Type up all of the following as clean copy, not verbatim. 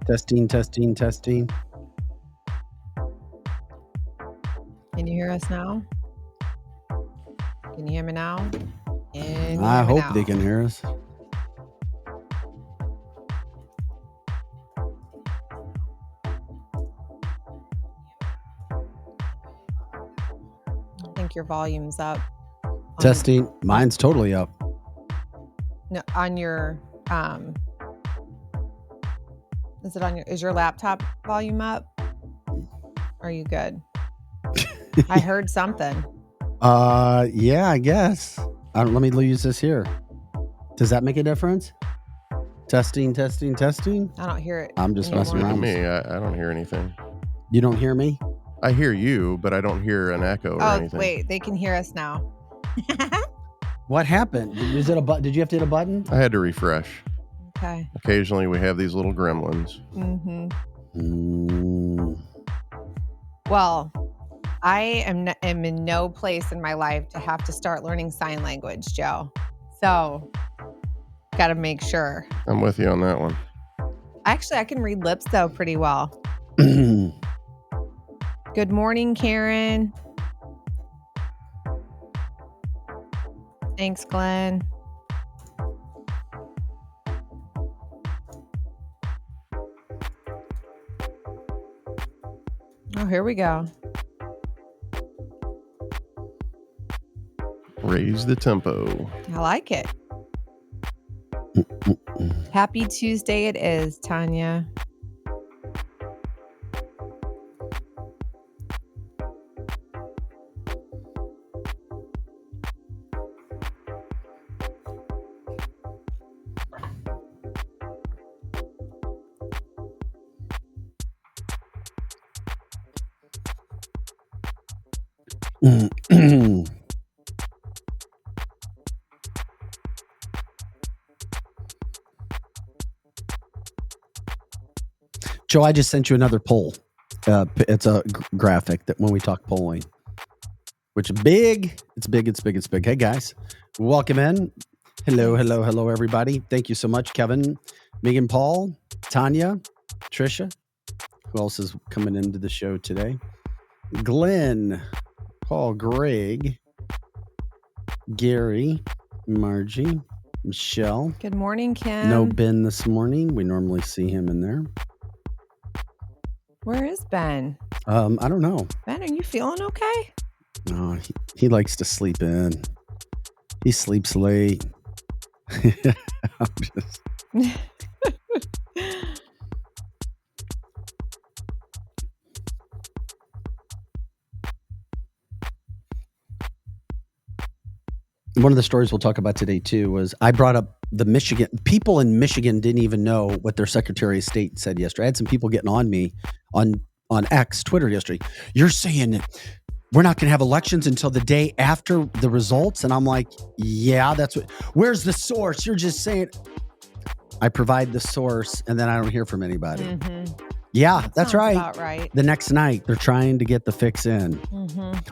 Testing, testing, testing. Can you hear us now? Can you hear me now? I hope they can hear us. I think your volume's up. Testing. Mine's totally up. No, on your is your laptop volume up? Are you good? I heard something. Yeah, I guess. Let me use this here. Does that make a difference? Testing, testing, testing. I don't hear it. I'm just anymore. messing around. Me, I don't hear anything. You don't hear me? I hear you, but I don't hear an echo or anything. Oh, wait, they can hear us now. What happened? Is it did you have to hit a button? I had to refresh. Okay. Occasionally we have these little gremlins. Well, I am in no place in my life to have to start learning sign language, Joe. So, got to make sure. I'm with you on that one. Actually, I can read lips, though, pretty well. Good morning, Karen. Thanks, Glenn. Oh, here we go. Raise the tempo. I like it. Happy Tuesday it is, Tanya. Joe, I just sent you another poll. It's a graphic that when we talk polling, which is big. It's big. It's big. It's big. Hey, guys. Welcome in. Hello, hello, hello, everybody. Thank you so much, Kevin, Megan, Paul, Tanya, Trisha. Who else is coming into the show today? Glenn, Paul, Greg, Gary, Margie, Michelle. Good morning, Kim. No Ben this morning. We normally see him in there. Where is Ben? I don't know. Ben, are you feeling okay? No, he likes to sleep in. He sleeps late. I'm just... One of the stories we'll talk about today too was I brought up the Michigan people in Michigan didn't even know what their Secretary of State said yesterday. I had some people getting on me on X, Twitter yesterday. You're saying that we're not going to have elections until the day after the results, and I'm like, yeah, that's what. Where's the source? You're just saying. I provide the source, and then I don't hear from anybody. Mm-hmm. Yeah, that's right. About right. The next night, they're trying to get the fix in,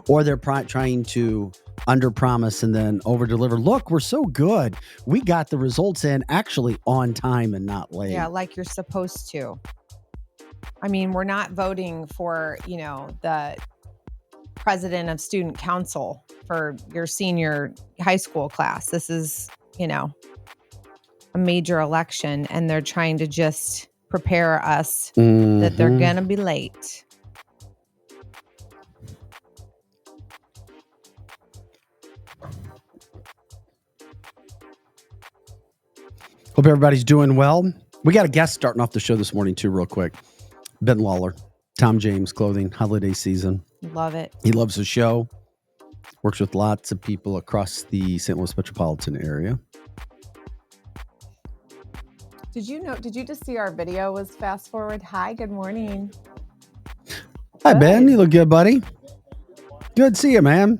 or they're trying to under-promise and then over-deliver. Look, we're so good. We got the results in actually on time and not late. Yeah, like you're supposed to. I mean, we're not voting for, the president of student council for your senior high school class. This is, a major election, and they're trying to just prepare us that they're going to be late. Hope everybody's doing well. We got a guest starting off the show this morning too, real quick. Ben Lawler, Tom James Clothing, holiday season. Love it. He loves the show. Works with lots of people across the St. Louis metropolitan area. Did you just see our video was fast forward? Hi, good morning. Hi, Ben. You look good, buddy. Good to see you, man.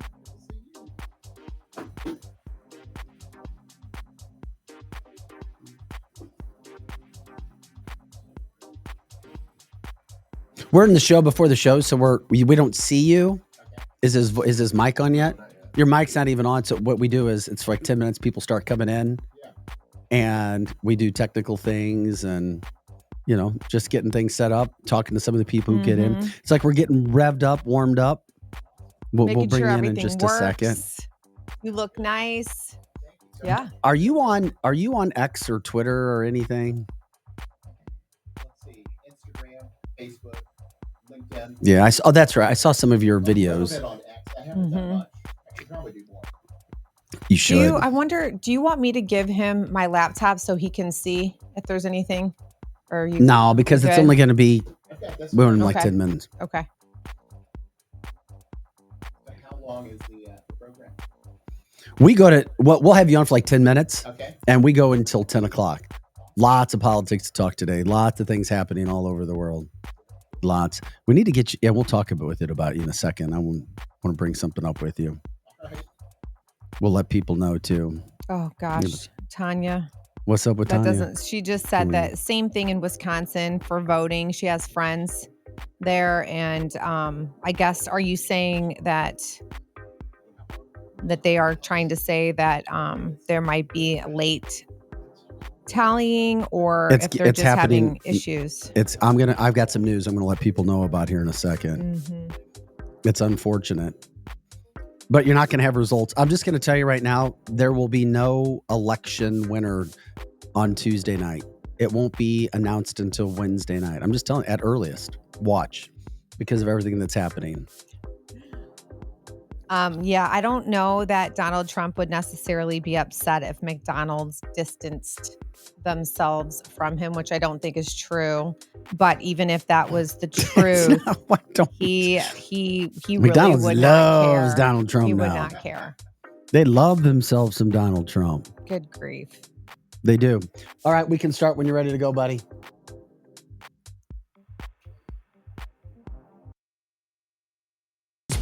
We're in the show before the show, so we don't see you. Is his mic on yet? Your mic's not even on. So what we do is it's for like 10 minutes. People start coming in, and we do technical things, and just getting things set up, talking to some of the people who get in. Mhm. It's like we're getting revved up, warmed up. We'll Making bring sure you in everything just works. a second. You look nice. Yeah. Are you on X or Twitter or anything? Let's see, Instagram, Facebook, LinkedIn. Yeah, that's right. I saw some of your A little videos. bit on X. I haven't done Mhm. much. I should probably do more. You should. I wonder, do you want me to give him my laptop so he can see if there's anything? Or you No, because it's good? only going to be Okay, that's we're in fine. like Okay. 10 minutes. Okay. So how long is the program? We go to we'll have you on for like 10 minutes, Okay. and we go until 10 o'clock. Lots of politics to talk today. Lots of things happening all over the world. Lots. We need to get you. Yeah, we'll talk about you in a second. I want to bring something up with you. All right. We'll let people know too. Oh gosh, Tanya. What's up with That Tanya? doesn't. She just said that same thing in Wisconsin for voting. She has friends there, and I guess, are you saying that they are trying to say that there might be late tallying, or if they're it's just having happening. issues? I've got some news I'm gonna let people know about here in a second. Mhm. It's unfortunate, but you're not gonna have results. I'm just gonna tell you right now, there will be no election winner on Tuesday night. It won't be announced until Wednesday night. I'm just telling you, at earliest. Watch, because of everything that's happening. Yeah, I don't know that Donald Trump would necessarily be upset if McDonald's distanced themselves from him, which I don't think is true. But even if that was the truth, he McDonald's really would loves not care. Donald Trump He would now. not care. They love themselves some Donald Trump. Good grief. They do. All right, we can start when you're ready to go, buddy.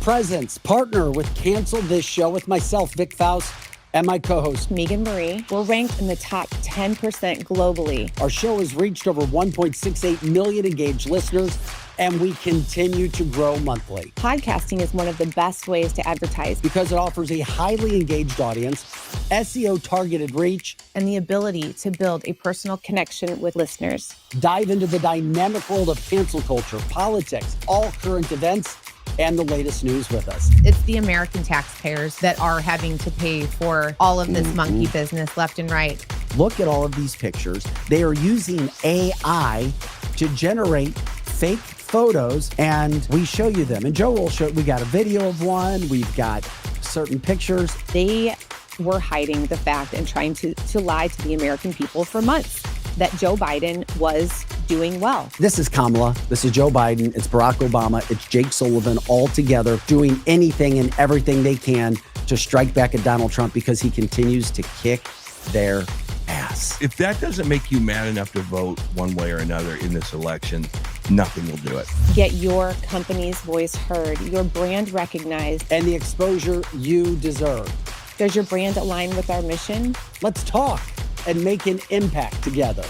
Presents partner with Cancel This Show with myself, Vic Faust, and my co-host Megan Marie. We're ranked in the top 10% globally. Our show has reached over 1.68 million engaged listeners, and we continue to grow monthly. Podcasting is one of the best ways to advertise because it offers a highly engaged audience, SEO targeted reach, and the ability to build a personal connection with listeners. Dive into the dynamic world of cancel culture, politics, all current events, and the latest news with us. It's the American taxpayers that are having to pay for all of this monkey business left and right. Look at all of these pictures. They are using AI to generate fake photos, and we show you them. And Joe will show, we got a video of one, we've got certain pictures. They were hiding the fact and trying to lie to the American people for months that Joe Biden was doing well. This is Kamala. This is Joe Biden. It's Barack Obama. It's Jake Sullivan, all together doing anything and everything they can to strike back at Donald Trump because he continues to kick their ass. If that doesn't make you mad enough to vote one way or another in this election, nothing will do it. Get your company's voice heard, your brand recognized, and the exposure you deserve. Does your brand align with our mission? Let's talk and make an impact together.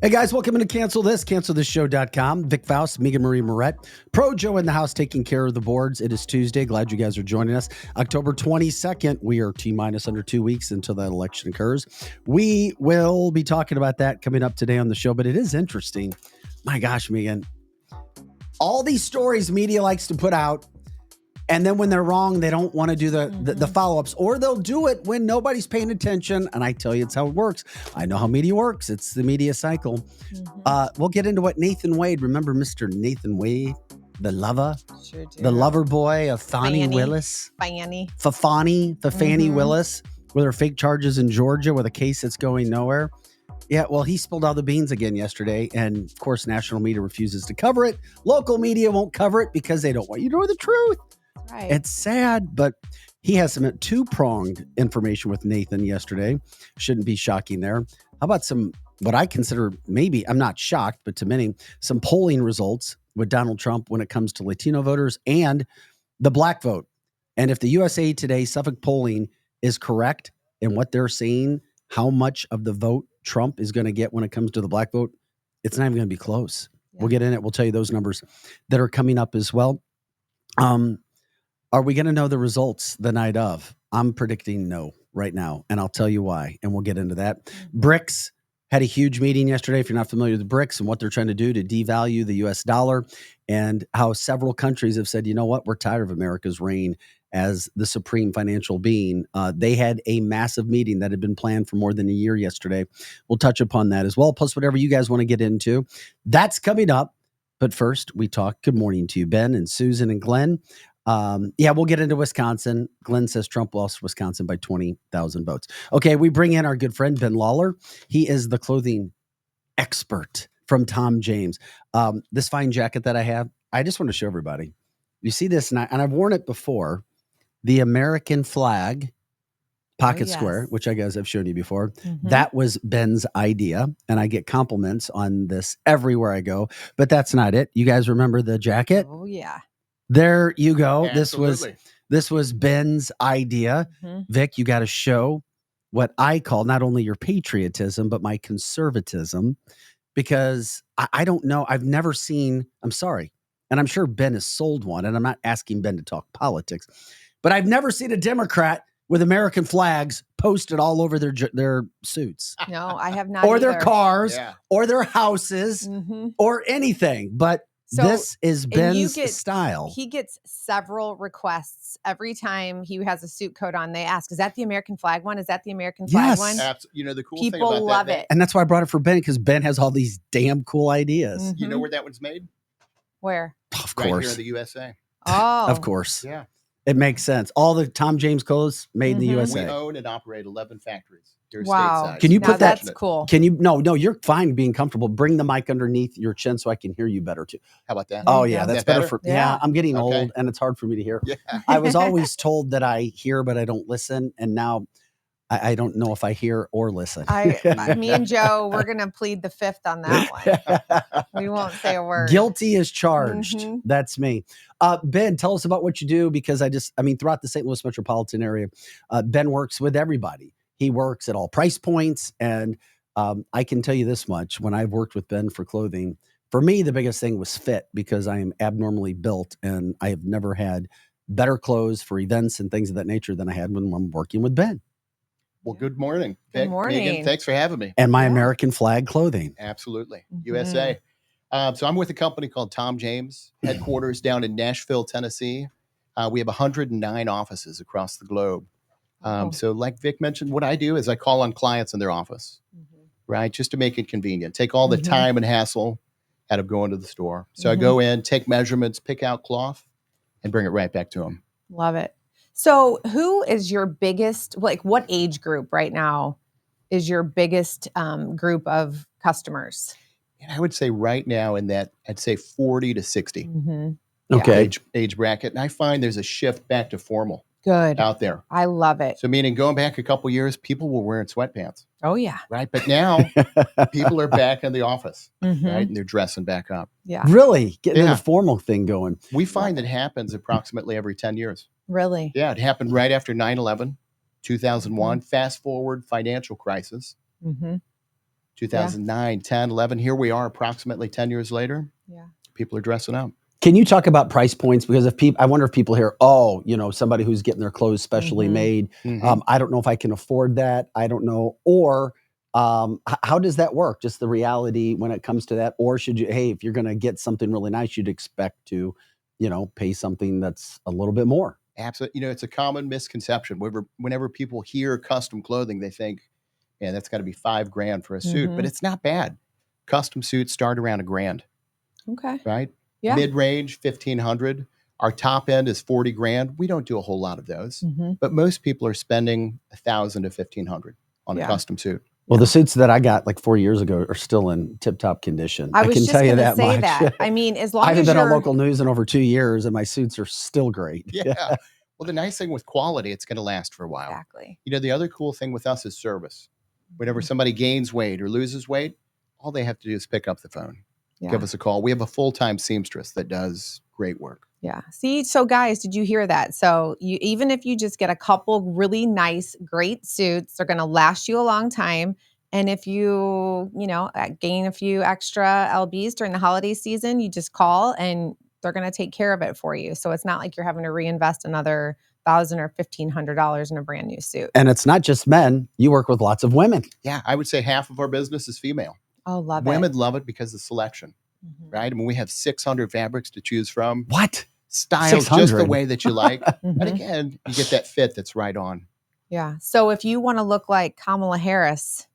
Hey guys, welcome to cancelthisshow.com. Vic Faust, Megan Marie Moret, Pro Joe in the house taking care of the boards. It is Tuesday. Glad you guys are joining us. October 22nd, we are T-minus under 2 weeks until that election occurs. We will be talking about that coming up today on the show, but it is interesting. My gosh, Megan, all these stories media likes to put out, and then when they're wrong, they don't want to do the follow-ups, or they'll do it when nobody's paying attention. And I tell you, it's how it works. I know how media works. It's the media cycle. We'll get into what Nathan Wade, remember Mr. Nathan Wade, the lover, Sure do. the lover boy of Fani Willis, Fafani Willis, with her fake charges in Georgia with a case that's going nowhere. Yeah, well, he spilled all the beans again yesterday, and of course, national media refuses to cover it. Local media won't cover it because they don't want you to know the truth. Right. It's sad, but He has some two-pronged information with Nathan yesterday. Shouldn't be shocking there. How about some, what I consider maybe, I'm not shocked, but to many, some polling results with Donald Trump when it comes to Latino voters and the black vote. And if the USA Today Suffolk polling is correct in what they're saying, how much of the vote Trump is going to get when it comes to the black vote, it's not even going to be close. Yeah. We'll get in it. We'll tell you those numbers that are coming up as well. Are we going to know the results the night of? I'm predicting no right now, and I'll tell you why, and we'll get into that. BRICS had a huge meeting yesterday. If you're not familiar with the BRICS and what they're trying to do to devalue the U.S. dollar, and how several countries have said, you know what, we're tired of America's reign as the supreme financial being. They had a massive meeting that had been planned for more than a year yesterday. We'll touch upon that as well, plus whatever you guys want to get into. That's coming up. But first, we talk. Good morning to you, Ben and Susan and Glenn. We'll get into Wisconsin. Glenn says Trump lost Wisconsin by 20,000 votes. Okay, we bring in our good friend, Ben Lawler. He is the clothing expert from Tom James. This fine jacket that I have, I just want to show everybody. You see this, and I've worn it before. The American flag pocket square, which I guess I've shown you before. Mm-hmm. That was Ben's idea, and I get compliments on this everywhere I go. But that's not it. You guys remember the jacket? Oh, yeah. There you go. Absolutely. This was Ben's idea. Mhm. Vic, you got to show what I call not only your patriotism, but my conservatism, because I don't know. I've never seen, I'm sorry, and I'm sure Ben has sold one, and I'm not asking Ben to talk politics, but I've never seen a Democrat with American flags posted all over their suits. No, I have not. Or their either. cars, Yeah. or their houses, Mhm. or anything. But So, this is and Ben's style. He gets several requests every time he has a suit coat on. They ask, "Is that the American flag one? Is that the American flag Yes. one?" You know, the cool People thing about love that, it. And that's why I brought it for Ben, because Ben has all these damn cool ideas. You know Mhm. where that one's made? Where? Of Right here course. in the USA. Oh, Of course. Yeah. It makes sense. All the Tom James clothes made in the Mhm. We USA. own and operate 11 factories here Wow. stateside. Can you Now put that- That's cool. Can you? No, you're fine being comfortable. Bring the mic underneath your chin so I can hear you better too. How about that? There Oh you yeah, go. that's Is that better better? for. Yeah. Yeah, I'm getting Okay. old and it's hard for me to hear. Yeah. I was always told that I hear but I don't listen, and now I don't know if I hear or listen. Me and Joe, we're gonna plead the fifth on that one. We won't say a word. Guilty as charged. Mhm. That's me. Ben, tell us about what you do, because throughout the St. Louis metropolitan area, Ben works with everybody. He works at all price points. And I can tell you this much, when I've worked with Ben for clothing, for me, the biggest thing was fit, because I am abnormally built and I have never had better clothes for events and things of that nature than I had when I'm working with Ben Well, good morning. Good Vic, morning. Megan, thanks for having me. and my Yeah. American flag clothing. Absolutely. Mhm. USA. So I'm with a company called Tom James, headquarters down in Nashville, Tennessee. We have 109 offices across the globe. Oh. So like Vic mentioned, what I do is I call on clients in their office, Mhm. right? Just to make it convenient. Take all the Mhm. time and hassle out of going to the store. So I Mhm. go in, take measurements, pick out cloth, and bring it right back to them. Love it. So, who is your biggest? What age group right now is your biggest group of customers? And I would say right now in that, I'd say 40 to 60 Mhm. Okay. age bracket. And I find there's a shift back to formal Good. out there. I love it. So meaning going back a couple years, people were wearing sweatpants, Oh yeah. right? But now people are back in the office, Mhm. right? And they're dressing back up. Yeah. Really getting Yeah. the formal thing going. We find that happens approximately every 10 years. Really. Yeah, it happened right after 9/11, 2001. Fast forward, financial crisis, Mm-hmm. 2009, 10, 11. Here we are approximately 10 years later. Yeah. People are dressing up. Can you talk about price points? Because I wonder if people hear, somebody who's getting their clothes specially Mhm. made. Mhm. I don't know if I can afford that. I don't know. Or how does that work? Just the reality when it comes to that? Or should you, if you're going to get something really nice, you'd expect to, pay something that's a little bit more. Absolutely. It's a common misconception. Whenever people hear custom clothing, they think, man, that's got to be $5,000 for a suit, but Mhm. it's not bad. Custom suits start around $1,000, Okay. right? Yeah. Mid-range, 1,500. Our top end is 40 grand. We don't do a whole lot of those, Mm-hmm. but most people are spending 1,000 to 1,500 on Yeah. a custom suit. Well, the suits that I got like 4 years ago are still in tip-top condition. I was can just tell you going to that say much. that. I mean, as long I haven't as been on you're local news in over 2 years, and my suits are still great. Yeah. Well, Well, the nice thing with quality, it's going to last for a while. Exactly. You know, the other cool thing with us is service. Whenever somebody gains weight or loses weight, all they have to do is pick up the phone, Yeah. give us a call. We have a full-time seamstress that does great work. Yeah. See, so guys, did you hear that? So you, even if you just get a couple really nice, great suits, they're going to last you a long time. And if you gain a few extra LBs during the holiday season, you just call and they're going to take care of it for you. So it's not like you're having to reinvest another $1,000 or $1,500 in a brand new suit. And it's not just men. You work with lots of women. Yeah, I would say half of our business is female. Oh, love Women it. love it because of selection, Mhm. right? I mean, we have 600 fabrics to choose from. What? Styles just the 600? way that you like. Mhm. And again, you get that fit that's right on. Yeah. So if you want to look like Kamala Harris,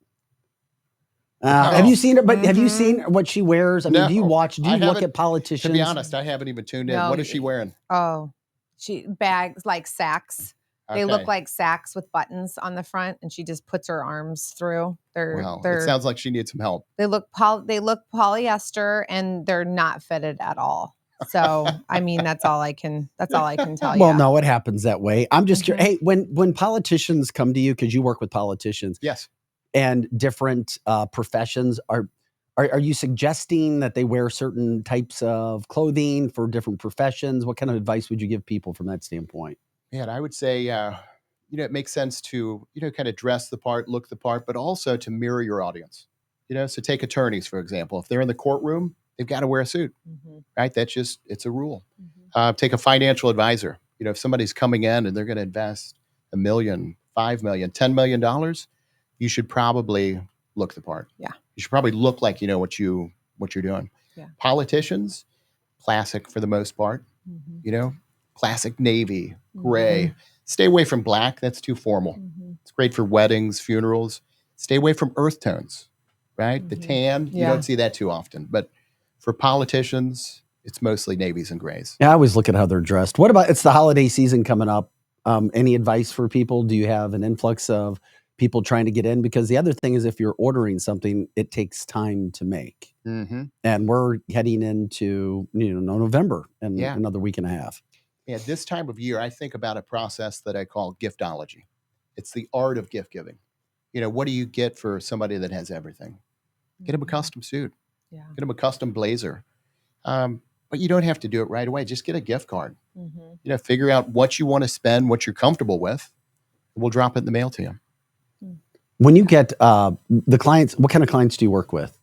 Have you seen her? But have you Mhm. seen what she wears? I mean, do you No, watch? Do I you look haven't. at politicians? To be honest, I haven't even tuned in. No, What is she wearing? oh, she bags like sacks. They look Okay. like sacks with buttons on the front, and she just puts her arms through. Well, it sounds like she needs some help. They look polyester, and they're not fitted at all. So, I mean, that's all I can tell you. Well, no, it happens that way. I'm just curious. Mhm. Hey, when politicians come to you, because you work with politicians Yes. and different professions, are you suggesting that they wear certain types of clothing for different professions? What kind of advice would you give people from that standpoint? Yeah, and I would say, it makes sense to, kind of dress the part, look the part, but also to mirror your audience. So take attorneys, for example. If they're in the courtroom, they've got to wear a suit, Mhm. right? It's a rule. Mhm. Take a financial advisor. If somebody's coming in and they're going to invest $1 million, $5 million, $10 million, you should probably look the part. Yeah. You should probably look like you know what you're doing. Yeah. Politicians, classic for the most part. Mhm. Classic navy, gray. Mhm. Stay away from black. That's too formal. Mhm. It's great for weddings, funerals. Stay away from earth tones, right? The Mhm. tan, you Yeah. don't see that too often. But for politicians, it's mostly navies and grays. Yeah, I always look at how they're dressed. What about it's the holiday season coming up? Any advice for people? Do you have an influx of people trying to get in? Because the other thing is, if you're ordering something, it takes time to make, Mm-hmm. and we're heading into November in Yeah. another week and a half. Yeah, this time of year, I think about a process that I call giftology. It's the art of gift giving. What do you get for somebody that has everything? Get them a custom suit. Yeah. Get them a custom blazer. But you don't have to do it right away. Just get a gift card. Mhm. Figure out what you want to spend, what you're comfortable with. And we'll drop it in the mail to you. When you get the clients, what kind of clients do you work with?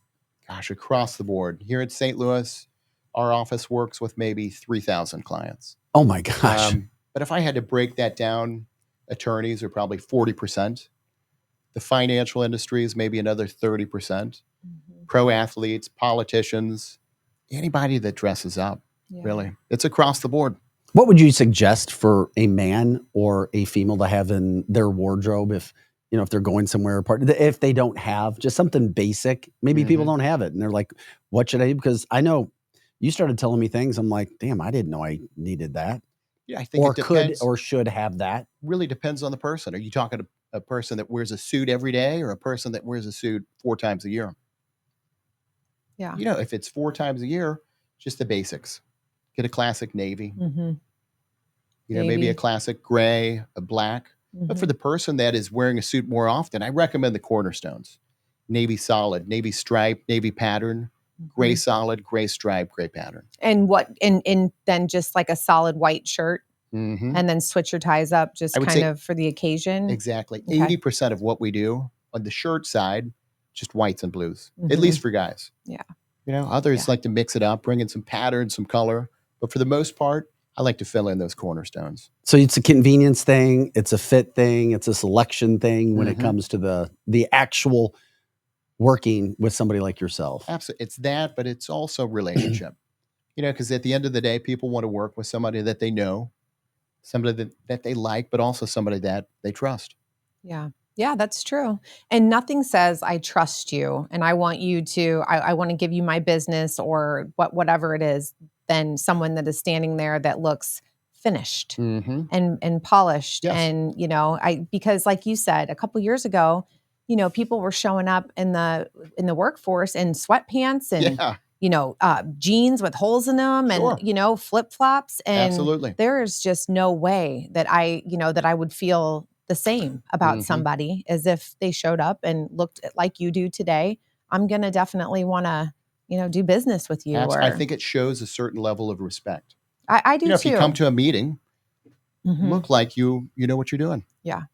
Gosh, across the board. Here in St. Louis, our office works with maybe 3,000 clients. Oh my gosh. But if I had to break that down, attorneys are probably 40%. The financial industry is maybe another 30%. Mhm. Pro athletes, politicians, anybody that dresses up, Yeah. really. It's across the board. What would you suggest for a man or a female to have in their wardrobe if they're going somewhere apart, if they don't have just something basic? Maybe people don't have it and they're like, what should I do? Because I know you started telling me things. I'm like, damn, I didn't know I needed that. Yeah, I think Or it depends. could or should have that. Really depends on the person. Are you talking to a person that wears a suit every day or a person that wears a suit 4 times a year? Yeah. If it's 4 times a year, just the basics. Get a classic navy, Mhm. maybe Navy. a classic gray, a black. But for Mhm. the person that is wearing a suit more often, I recommend the cornerstones. Navy solid, navy stripe, navy pattern, gray Mhm. solid, gray stripe, gray pattern. And what and then just like a solid white shirt, Mm-hmm. and then switch your ties up just I would kind say- of for the occasion. Exactly. Okay. 80% of what we do on the shirt side, just whites and blues, at Mhm. least for guys. Yeah. Others Yeah. like to mix it up, bring in some pattern, some color. But for the most part, I like to fill in those cornerstones. So it's a convenience thing. It's a fit thing. It's a selection thing when it Mhm. comes to the actual working with somebody like yourself. Absolutely. It's that, but it's also relationship. Because at the end of the day, people want to work with somebody that they know, somebody that they like, but also somebody that they trust. Yeah. Yeah, that's true. And nothing says I trust you and I want you to, I want to give you my business or whatever it is, than someone that is standing there that looks finished Mm-hmm. and polished. Yes. And, because like you said, a couple years ago, people were showing up in the workforce in sweatpants and Yeah. jeans with holes in them Sure. and, flip flops. And Absolutely. there is just no way that I would feel the same about Mhm. somebody as if they showed up and looked like you do today. I'm going to definitely want to, do business with you. I think it shows a certain level of respect. I do If too. you come to a meeting, Mhm. look like you know what you're doing.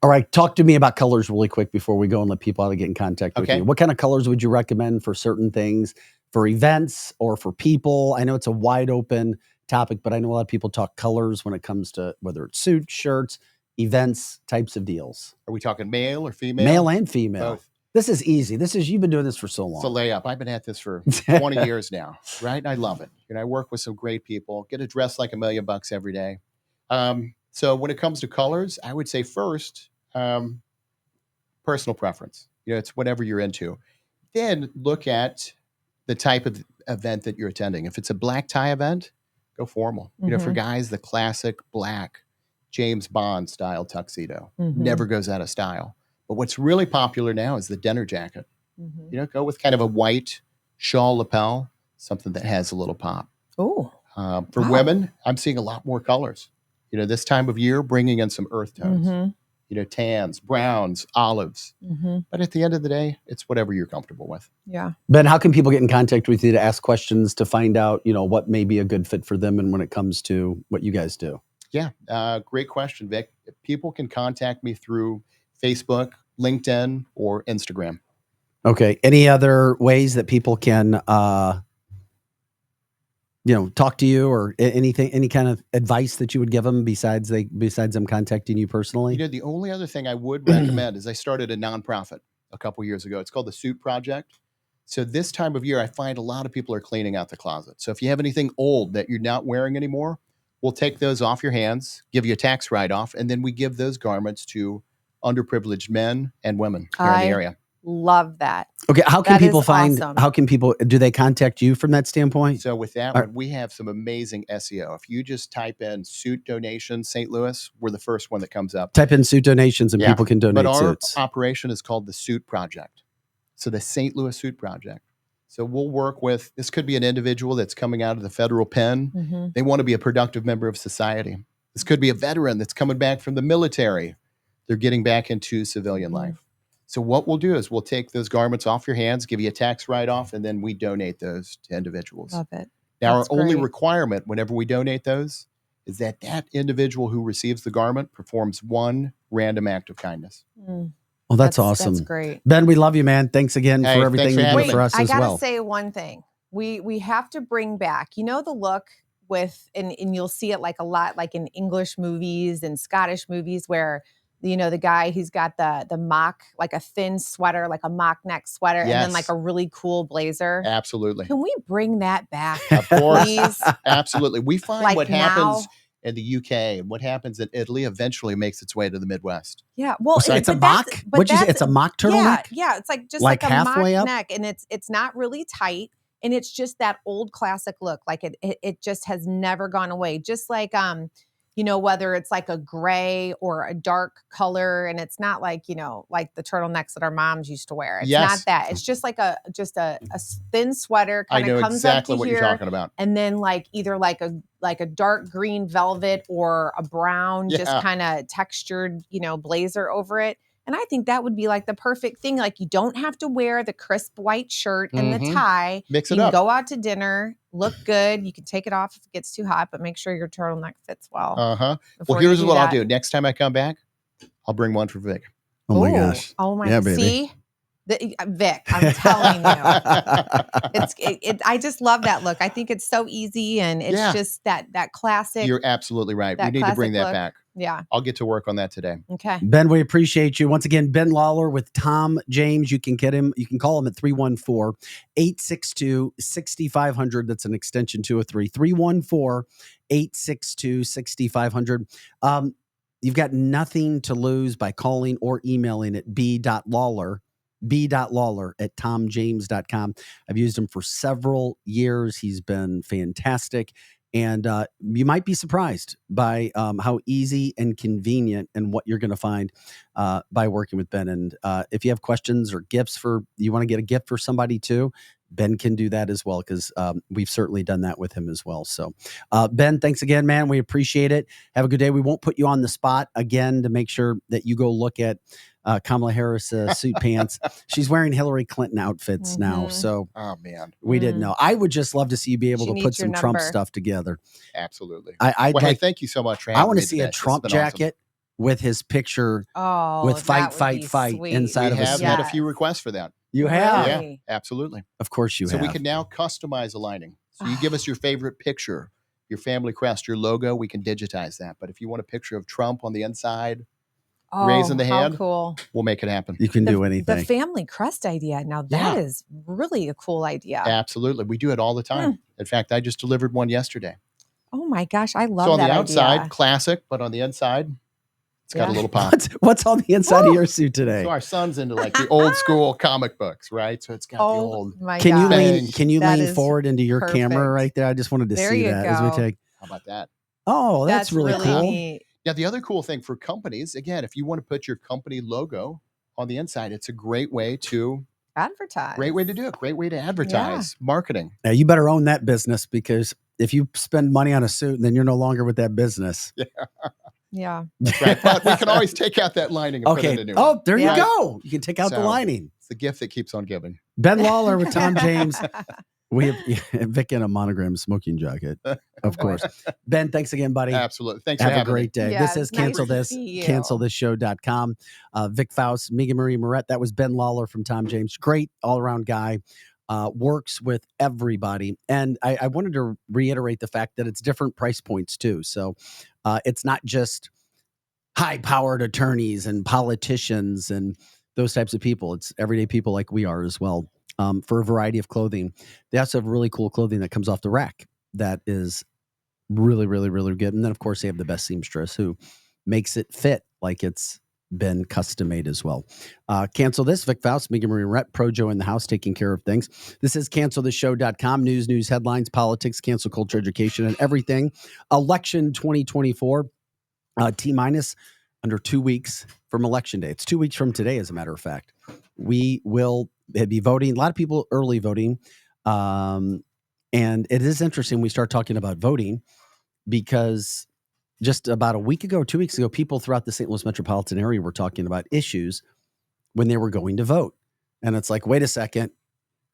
All right, talk to me about colors really quick before we go and let people out to get in contact with Okay. you. What kind of colors would you recommend for certain things, for events or for people? I know it's a wide open topic, but I know a lot of people talk colors when it comes to whether it's suits, shirts, events, types of deals. Are we talking male or female? Male and female. Both. This is easy. You've been doing this for so It's a long. layup. I've been at this for 20 years now, right? And I love it. I work with some great people, get to dress like $1 million every day. So when it comes to colors, I would say first, personal preference. It's whatever you're into. Then look at the type of event that you're attending. If it's a black tie event, go formal. For Mhm. guys, the classic black James Bond style tuxedo Mhm. never goes out of style. But what's really popular now is the dinner jacket. Mhm. Go with kind of a white shawl lapel, something that has a little pop. Ooh. For Wow. women, I'm seeing a lot more colors. This time of year, bringing in some earth tones. Mhm. Tans, browns, olives. Mhm. But at the end of the day, it's whatever you're comfortable with. Yeah. Ben, how can people get in contact with you to ask questions to find out, what may be a good fit for them and when it comes to what you guys do? Yeah, great question, Vic. People can contact me through Facebook, LinkedIn, or Instagram. Okay. Any other ways that people can, talk to you or anything, any kind of advice that you would give them besides them contacting you personally? The only other thing I would recommend is I started a nonprofit a couple years ago. It's called the Suit Project. So this time of year, I find a lot of people are cleaning out the closet. So if you have anything old that you're not wearing anymore, we'll take those off your hands, give you a tax write-off, and then we give those garments to underprivileged men and women here in the area. Love that. Okay. How can That people is find, awesome. do they contact you from that standpoint? So with that Are- one, we have some amazing SEO. If you just type in suit donation St. Louis, we're the first one that comes up. Type in suit donations and Yeah. people can donate But our suits. operation is called the Suit Project. So the St. Louis Suit Project. So we'll work with, this could be an individual that's coming out of the federal pen. Mhm. They want to be a productive member of society. This could be a veteran that's coming back from the military. They're getting back into civilian Mhm. life. So what we'll do is we'll take those garments off your hands, give you a tax write-off, and then we donate those to individuals. Love it. Now, That's our only great. requirement whenever we donate those is that individual who receives the garment performs one random act of kindness. Mm. Well, that's awesome. That's great. Ben, we love you, man. Thanks again Hey, for thanks everything for you having do me. for us I as gotta well. say one thing. We have to bring back, the look with, and you'll see it like a lot, like in English movies and Scottish movies where, the guy, he's got the mock, like a thin sweater, like a mock neck sweater, and then Yes. like a really cool blazer. Absolutely. Can we bring that back? Of course. Please? Absolutely. We find Like what happens now? in the UK and what happens in Italy eventually makes its way to the Midwest. Yeah. Well, So it's a but that's- mock? but What'd you say? that's- It's a mock turtleneck? Yeah. It's like just Like like a halfway mock up? neck, and it's not really tight, and it's just that old classic look. Like it just has never gone away. Just like whether it's like a gray or a dark color, and it's not like like the turtlenecks that our moms used to wear. It's Yes. not that. It's just like a thin sweater, I kind know of comes exactly up to what here, you're talking about. and then like either like a dark green velvet or a brown, just Yeah. kind of textured, blazer over it. And I think that would be like the perfect thing. Like you don't have to wear the crisp white shirt and the Mhm. tie. Mix You it can up. go out to dinner, look good. You can take it off if it gets too hot, but make sure your turtleneck fits well. Uh-huh. before Well, you here's do what I'll that. do. Next time I come back, I'll bring one for Vic. Oh my Ooh. gosh. Oh my! Yeah, baby. See, Vic, I'm telling you. I just love that look. I think it's so easy, and it's Yeah. just that classic. You're absolutely right. We that need to bring classic that look. back. Yeah. I'll get to work on that today. Okay. Ben, we appreciate you. Once again, Ben Lawler with Tom James. You can get him. You can call him at 314-862-6500. That's an extension 203. 314-862-6500. You've got nothing to lose by calling or emailing at b.lawler at tomjames.com. I've used him for several years. He's been fantastic. And you might be surprised by how easy and convenient and what you're going to find by working with Ben. And if you have questions or gifts you want to get a gift for somebody too, Ben can do that as well, because we've certainly done that with him as well. So, Ben, thanks again, man. We appreciate it. Have a good day. We won't put you on the spot again to make sure that you go look at Kamala Harris suit pants. She's wearing Hillary Clinton outfits now. So, Oh man, we didn't know. I would just love to see you be able She to put needs your some Trump number. stuff together. absolutely. I'd Well, hey, like. thank you so much for I having want me to see today. a This has Trump been awesome. jacket with his picture Oh, with fight, that would fight, be fight sweet. inside We of a have suit. had a few requests for that. You have, Yeah, Really? absolutely. of course, you So have. we can now customize a lining. So you give us your favorite picture, your family crest, your logo. We can digitize that. But if you want a picture of Trump on the inside, Oh, raising the how hand, cool. we'll make it happen. You can do The anything. family crest idea. Now that is really a cool idea. Absolutely. We do it all the time. In fact, I just delivered one yesterday. Oh my gosh, I love So on that the outside, idea. classic, but on the inside, it's got a Yeah. little pop. What's on the inside of your suit today? So our son's into like the old school comic books, right? So it's got the Oh old. my Can you gosh. lean? Can you That lean is forward into your camera perfect. right there? I just wanted to There see you that as we go. take. How about that? Oh, that's really cool. neat. Now, the other cool thing for companies, again, if you want to put your company logo on the inside, it's a great way to Advertise. do it. Great way to advertise, marketing. Now you better own that business, because if you spend money on a suit, then you're no longer with that business. Yeah. That's right. But we can always take out that lining and put in a Okay. new Oh, one. there Yeah. you go. You can take out the So- lining. It's the gift that keeps on giving. Ben Lawler with Tom James. We have Vic in a monogram smoking jacket, of course. Ben, thanks again, buddy. Absolutely. Thanks Have for a having great day. Yeah, This is it's nice Cancel to This, see you. cancelthisshow.com. Vic Faust, Megan Marie Moret. That was Ben Lawler from Tom James. Great all-around guy. Works with everybody. And I wanted to reiterate the fact that it's different price points too. So it's not just high-powered attorneys and politicians and those types of people. It's everyday people like we are as well. For a variety of clothing. They also have really cool clothing that comes off the rack that is really, really, really good. And then, of course, they have the best seamstress who makes it fit like it's been custom made as well. Cancel This, Vic Faust, Megan Marie Rett, Projo in the house, taking care of things. This is cancelthisshow.com. News, headlines, politics, cancel culture, education, and everything. Election 2024, T-minus under 2 weeks from Election Day. It's 2 weeks from today, as a matter of fact. We will be voting. A lot of people early voting. And it is interesting we start talking about voting, because just about a week ago, 2 weeks ago, people throughout the St. Louis metropolitan area were talking about issues when they were going to vote. And it's like, wait a second,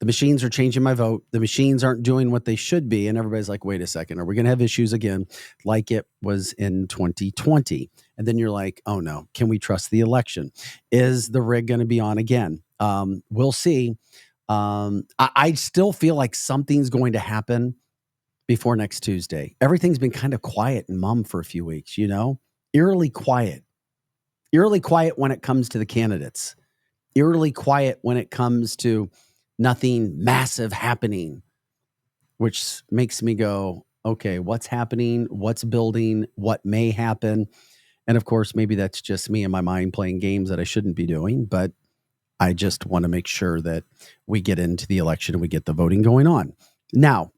the machines are changing my vote. The machines aren't doing what they should be. And everybody's like, wait a second, are we going to have issues again like it was in 2020? And then you're like, oh no, can we trust the election? Is the rig going to be on again? We'll see. I still feel like something's going to happen before next Tuesday. Everything's been kind of quiet and mum for a few weeks, eerily quiet when it comes to the candidates, eerily quiet when it comes to nothing massive happening, which makes me go, okay, what's happening? What's building? What may happen? And of course, maybe that's just me in my mind playing games that I shouldn't be doing, but I just want to make sure that we get into the election and we get the voting going on. Now,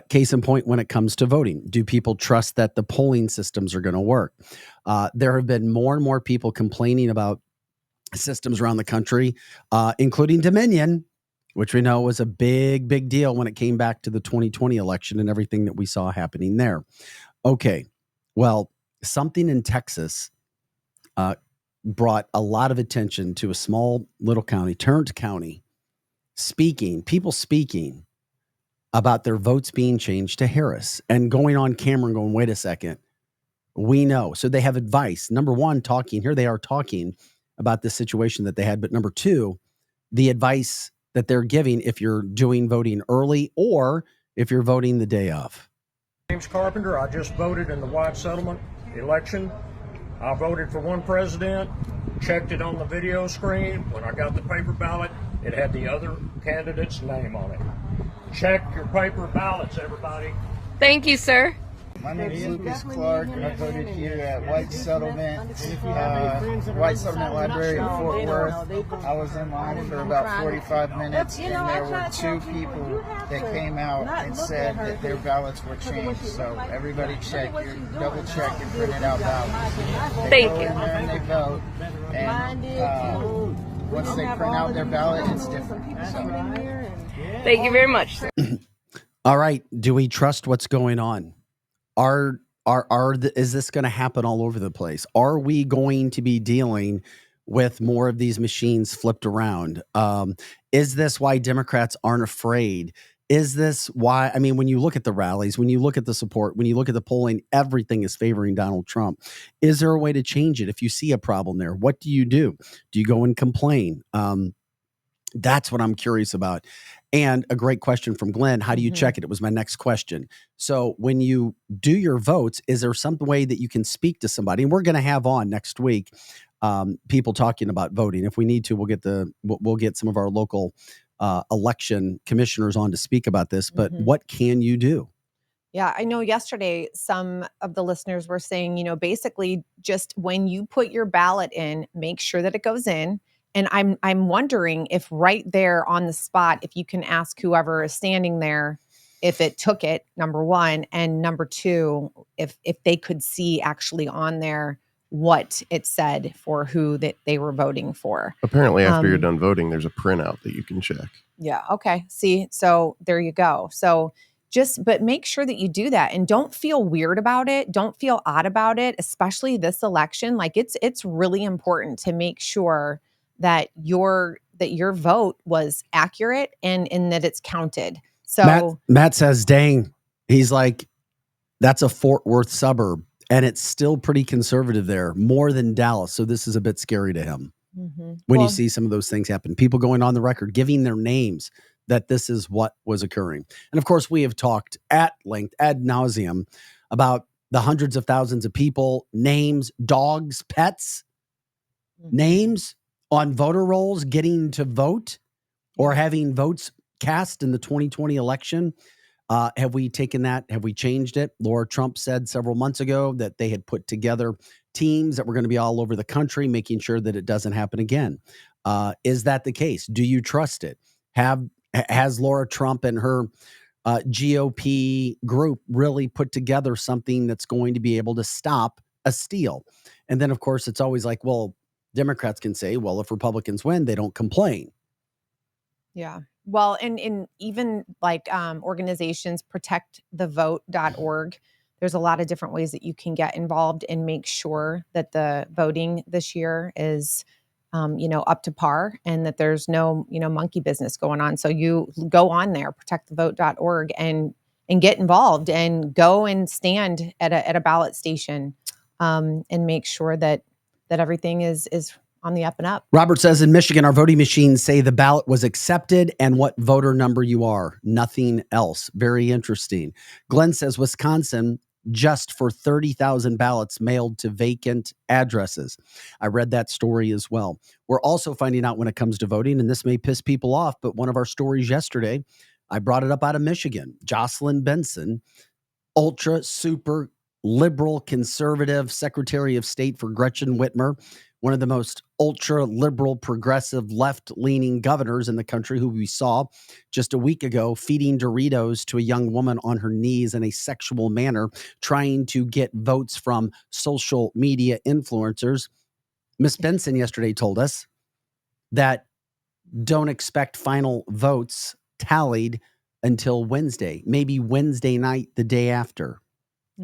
case in point, when it comes to voting, do people trust that the polling systems are going to work? There have been more and more people complaining about systems around the country, including Dominion, which we know was a big, big deal when it came back to the 2020 election and everything that we saw happening there. Okay, well, something in Texas brought a lot of attention to a small little county, Tarrant County, people speaking about their votes being changed to Harris and going on camera and going, wait a second, we know. So they have advice. Number one, here they are talking about the situation that they had. But number two, the advice that they're giving if you're doing voting early or if you're voting the day of. James Carpenter. I just voted in the White Settlement election. I voted for one president, checked it on the video screen. When I got the paper ballot, it had the other candidate's name on it. Check your paper ballots, everybody. Thank you, sir. My name is Lucas Clark, and I voted here at White Settlement Library in Fort Worth. I was in line for about 45 minutes, and there were two people that came out and said that their ballots were changed. So everybody double check and print it out ballots. They go in there and they vote, and once they print out their ballot, it's different. So Thank you very much, sir. All right. Do we trust what's going on? Is this going to happen all over the place? Are we going to be dealing with more of these machines flipped around? Is this why Democrats aren't afraid? Is this why? I mean, when you look at the rallies, when you look at the support, when you look at the polling, everything is favoring Donald Trump. Is there a way to change it? If you see a problem there, what do you do? Do you go and complain? That's what I'm curious about. And a great question from Glenn. How do you check it? It was my next question. So when you do your votes, is there some way that you can speak to somebody? And we're going to have on next week people talking about voting. If we need to, we'll get some of our local election commissioners on to speak about this. But what can you do? Yeah, I know yesterday some of the listeners were saying, basically just when you put your ballot in, make sure that it goes in. And I'm wondering if right there on the spot, if you can ask whoever is standing there if it took it, number one, and number two, if they could see actually on there what it said for who that they were voting for. Apparently, after you're done voting, there's a printout that you can check. Yeah. Okay. See, so there you go. So but make sure that you do that and don't feel weird about it. Don't feel odd about it, especially this election. Like it's really important to make sure that your vote was accurate and that it's counted. So Matt says, dang, he's like, that's a Fort Worth suburb and it's still pretty conservative there, more than Dallas. So this is a bit scary to him when you see some of those things happen. People going on the record, giving their names that this is what was occurring. And of course, we have talked at length, ad nauseum, about the hundreds of thousands of people, names, dogs, pets, names on voter rolls getting to vote or having votes cast in the 2020 election. Have we taken that? Have we changed it? Laura Trump said several months ago that they had put together teams that were going to be all over the country, making sure that it doesn't happen again. Is that the case? Do you trust it? Has Laura Trump and her GOP group really put together something that's going to be able to stop a steal? And then, of course, it's always like, well, Democrats can say, well, if Republicans win, they don't complain. Yeah. Well, and even like organizations, protectthevote.org, there's a lot of different ways that you can get involved and make sure that the voting this year is, up to par and that there's no, monkey business going on. So you go on there, protectthevote.org and get involved and go and stand at a ballot station and make sure that everything is on the up and up. Robert says in Michigan, our voting machines say the ballot was accepted and what voter number you are, nothing else. Very interesting. Glenn says Wisconsin, just for 30,000 ballots mailed to vacant addresses. I read that story as well. We're also finding out when it comes to voting, and this may piss people off, but one of our stories yesterday, I brought it up out of Michigan. Jocelyn Benson, ultra super liberal conservative Secretary of State for Gretchen Whitmer, one of the most ultra liberal, progressive, left-leaning governors in the country, who we saw just a week ago feeding Doritos to a young woman on her knees in a sexual manner, trying to get votes from social media influencers. Miss Benson yesterday told us that don't expect final votes tallied until Wednesday, maybe Wednesday night, the day after.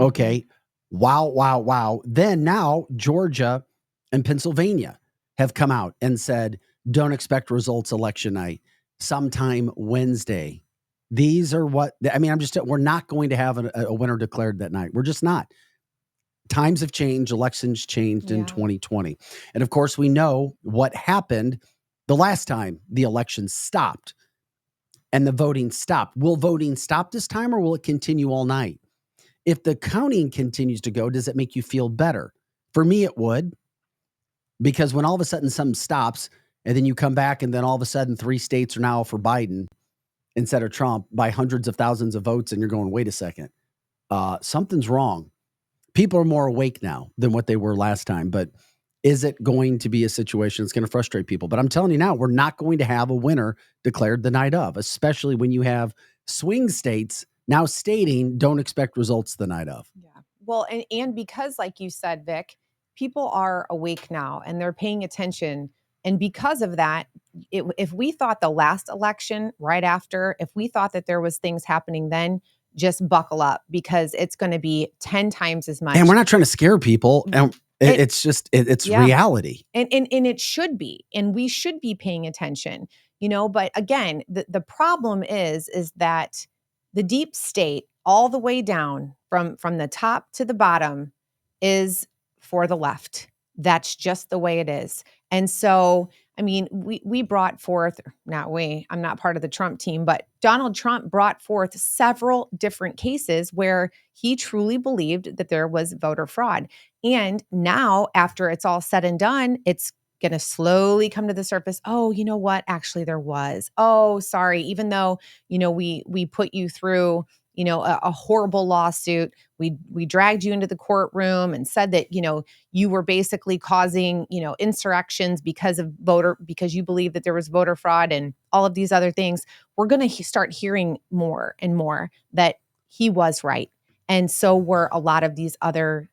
Okay. Wow. Then now Georgia and Pennsylvania have come out and said, don't expect results election night, sometime Wednesday. These are we're not going to have a winner declared that night. We're just not. Times have changed. Elections changed in 2020. And of course, we know what happened the last time the election stopped and the voting stopped. Will voting stop this time or will it continue all night? If the counting continues to go, does it make you feel better? For me, it would. Because when all of a sudden something stops and then you come back and then all of a sudden 3 states are now for Biden instead of Trump by hundreds of thousands of votes and you're going, wait a second, something's wrong. People are more awake now than what they were last time. But is it going to be a situation that's going to frustrate people? But I'm telling you now, we're not going to have a winner declared the night of, especially when you have swing states now stating don't expect results the night of. Yeah. Well, and because like you said, Vic, people are awake now and they're paying attention. And because of that, if we thought the last election right after, if we thought that there was things happening then, just buckle up, because it's going to be 10 times as much. And we're not trying to scare people. And it's just, it's reality. And it should be, and we should be paying attention, but again, the problem is that the deep state all the way down from the top to the bottom is for the left. That's just the way it is. And so, I mean, we brought forth, I'm not part of the Trump team, but Donald Trump brought forth several different cases where he truly believed that there was voter fraud. And now, after it's all said and done, it's going to slowly come to the surface. Oh, you know what? Actually, there was. Oh, sorry. Even though, we put you through, a horrible lawsuit. We dragged you into the courtroom and said that, you were basically causing, insurrections because you believe that there was voter fraud and all of these other things. We're going to start hearing more and more that he was right. And so were a lot of these other,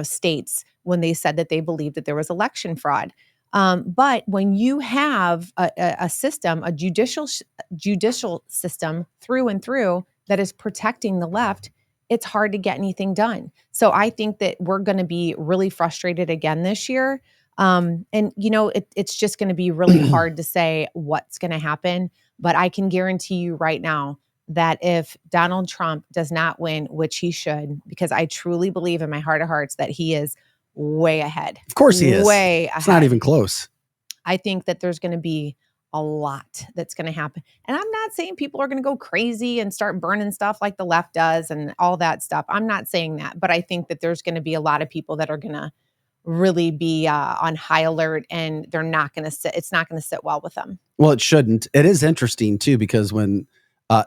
states when they said that they believed that there was election fraud. But when you have a system, a judicial system through and through that is protecting the left, it's hard to get anything done. So I think that we're going to be really frustrated again this year. And it's just going to be really hard to say what's going to happen. But I can guarantee you right now that if Donald Trump does not win, which he should, because I truly believe in my heart of hearts that he is way ahead. Of course he is. Way ahead. It's not even close. I think that there's going to be a lot that's going to happen. And I'm not saying people are going to go crazy and start burning stuff like the left does and all that stuff. I'm not saying that. But I think that there's going to be a lot of people that are going to really be on high alert, and they're not going to sit. It's not going to sit well with them. Well, it shouldn't. It is interesting, too, because when,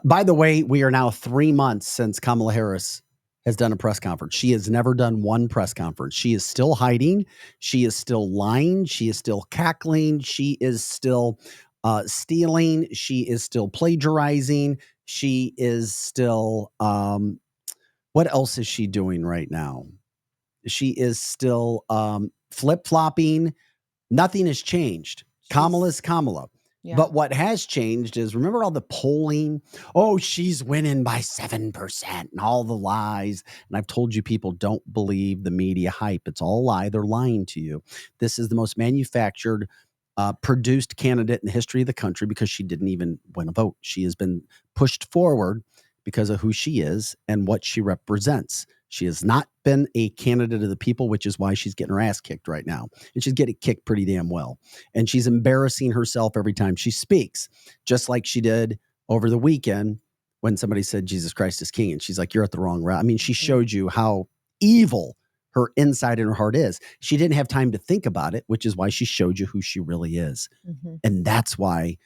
by the way, we are now 3 months since Kamala Harris has done a press conference. She has never done one press conference. She is still hiding. She is still lying. She is still cackling. She is still stealing. She is still plagiarizing. She is still, what else is she doing right now? She is still flip-flopping. Nothing has changed. Kamala's Kamala. Yeah. But what has changed is, remember all the polling? Oh, she's winning by 7% and all the lies. And I've told you, people don't believe the media hype. It's all a lie. They're lying to you. This is the most manufactured, produced candidate in the history of the country, because she didn't even win a vote. She has been pushed forward because of who she is and what she represents. She has not been a candidate of the people, which is why she's getting her ass kicked right now. And she's getting kicked pretty damn well. And she's embarrassing herself every time she speaks, just like she did over the weekend when somebody said Jesus Christ is King. And she's like, you're at the wrong route. I mean, she showed you how evil her inside and her heart is. She didn't have time to think about it, which is why she showed you who she really is. Mm-hmm. And that's why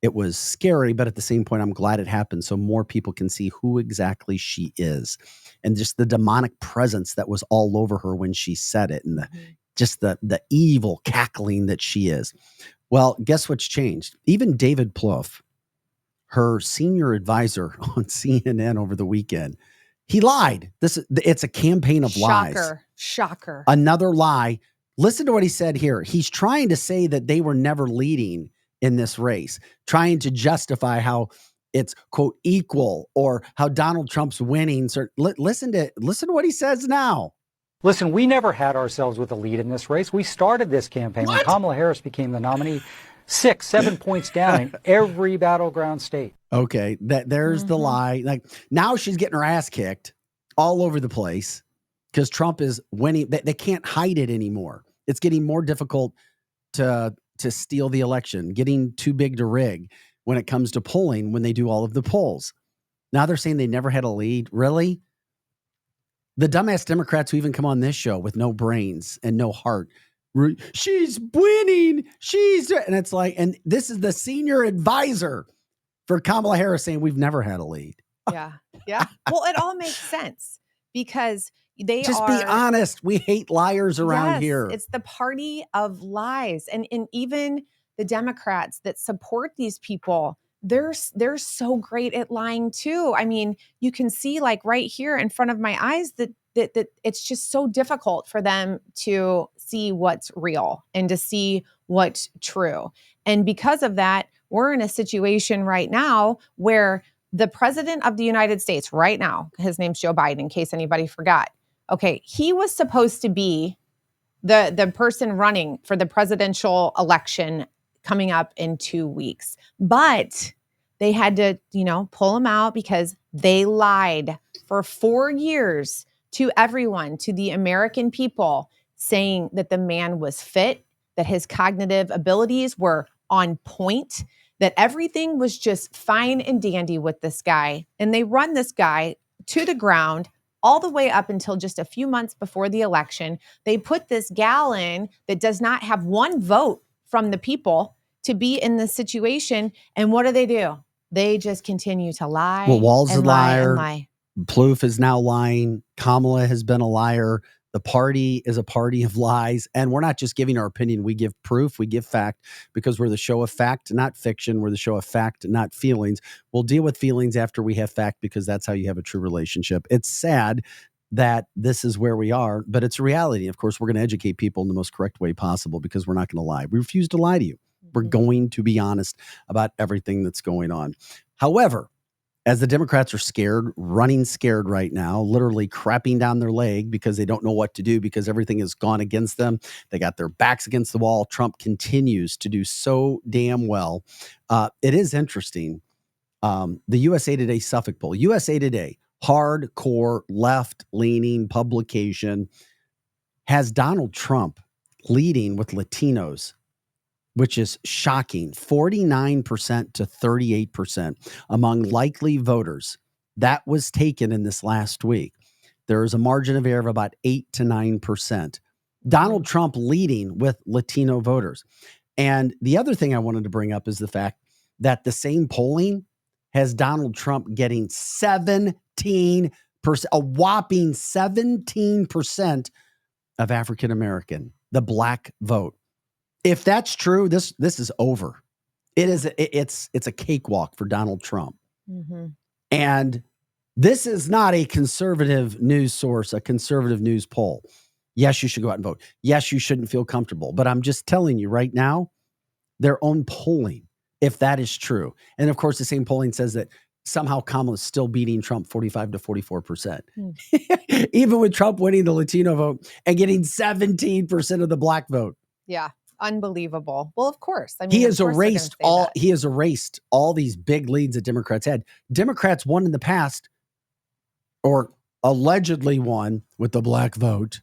it was scary, but at the same point, I'm glad it happened so more people can see who exactly she is, and just the demonic presence that was all over her when she said it, and the evil cackling that she is. Well, guess what's changed? Even David Plouffe, her senior advisor on CNN over the weekend, he lied. It's a campaign of lies. Shocker. Another lie. Listen to what he said here. He's trying to say that they were never leading in this race, trying to justify how it's, quote, equal, or how Donald Trump's winning. So listen to what he says now. Listen, we never had ourselves with a lead in this race. We started this campaign when Kamala Harris became the nominee, 6-7 points down in every battleground state. Okay, there's the lie. Like, now she's getting her ass kicked all over the place because Trump is winning. They can't hide it anymore. It's getting more difficult to steal the election, getting too big to rig when it comes to polling, when they do all of the polls. Now they're saying they never had a lead. Really? The dumbass Democrats who even come on this show with no brains and no heart. She's winning. And it's like, and this is the senior advisor for Kamala Harris saying we've never had a lead. Yeah. Yeah. Well, it all makes sense because be honest. We hate liars around here. It's the party of lies. And even the Democrats that support these people, they're so great at lying too. I mean, you can see like right here in front of my eyes that that it's just so difficult for them to see what's real and to see what's true. And because of that, we're in a situation right now where the president of the United States right now, his name's Joe Biden, in case anybody forgot. Okay, he was supposed to be the person running for the presidential election coming up in 2 weeks. But they had to, pull him out because they lied for 4 years to everyone, to the American people, saying that the man was fit, that his cognitive abilities were on point, that everything was just fine and dandy with this guy. And they run this guy to the ground all the way up until just a few months before the election. They put this gal in that does not have one vote from the people to be in this situation. And what do? They just continue to lie. Well, Walz and a lie liar. and lie. Plouffe is now lying. Kamala has been a liar. The party is a party of lies. And we're not just giving our opinion. We give proof. We give fact, because we're the show of fact, not fiction. We're the show of fact, not feelings. We'll deal with feelings after we have fact, because that's how you have a true relationship. It's sad that this is where we are, but it's a reality. Of course, we're going to educate people in the most correct way possible, because we're not going to lie. We refuse to lie to you. We're going to be honest about everything that's going on. However, as the Democrats are scared, running scared right now, literally crapping down their leg because they don't know what to do, because everything has gone against them. They got their backs against the wall. Trump continues to do so damn well. It is interesting. The USA Today Suffolk poll, USA Today, hardcore left-leaning publication, has Donald Trump leading with Latinos, which is shocking, 49% to 38% among likely voters. That was taken in this last week. There is a margin of error of about 8 to 9%. Donald Trump leading with Latino voters. And the other thing I wanted to bring up is the fact that the same polling has Donald Trump getting 17%, a whopping 17% of African American, the black vote. If that's true, this is over. It's a cakewalk for Donald Trump. Mm-hmm. And this is not a conservative news source, a conservative news poll. Yes, you should go out and vote. Yes, you shouldn't feel comfortable. But I'm just telling you right now, their own polling, if that is true. And of course, the same polling says that somehow Kamala is still beating Trump 45 to 44%. Even with Trump winning the Latino vote and getting 17% of the black vote. Yeah. Unbelievable. Well, of course. I mean, he has erased all. That. He has erased all these big leads that Democrats had. Democrats won in the past, or allegedly won, with the black vote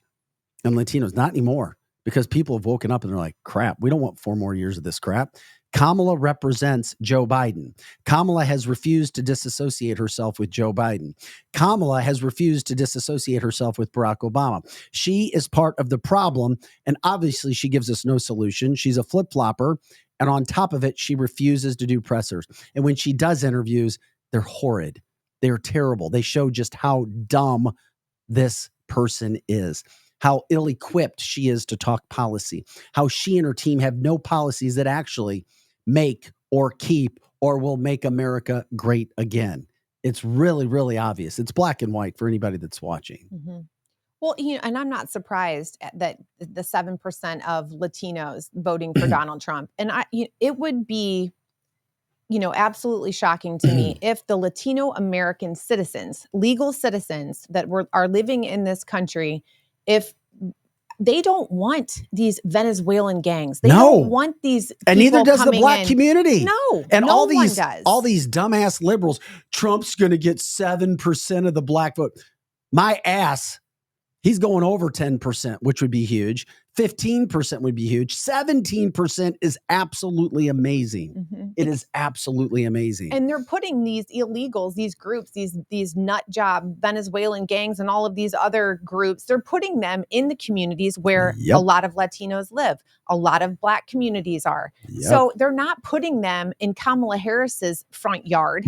and Latinos. Not anymore, because people have woken up and they're like, "Crap, we don't want 4 more years of this crap." Kamala represents Joe Biden. Kamala has refused to disassociate herself with Joe Biden. Kamala has refused to disassociate herself with Barack Obama. She is part of the problem, and obviously she gives us no solution. She's a flip-flopper, and on top of it, she refuses to do pressers. And when she does interviews, they're horrid. They're terrible. They show just how dumb this person is, how ill-equipped she is to talk policy, how she and her team have no policies that actually make or keep or will make America great again. It's really, really obvious. It's black and white for anybody that's watching. Mm-hmm. Well, and I'm not surprised that the 7% of Latinos voting for Donald Trump. And it would be, absolutely shocking to me if the Latino American citizens, legal citizens that are living in this country, if they don't want these Venezuelan gangs. They don't want these people. And neither does the black community. No, and no all one does. All these dumbass liberals, Trump's going to get 7% of the black vote. My ass, he's going over 10%, which would be huge. 15% would be huge. 17% is absolutely amazing. Mm-hmm. It is absolutely amazing. And they're putting these illegals, these groups, these nut job Venezuelan gangs and all of these other groups, they're putting them in the communities where a lot of Latinos live. A lot of black communities are. So they're not putting them in Kamala Harris's front yard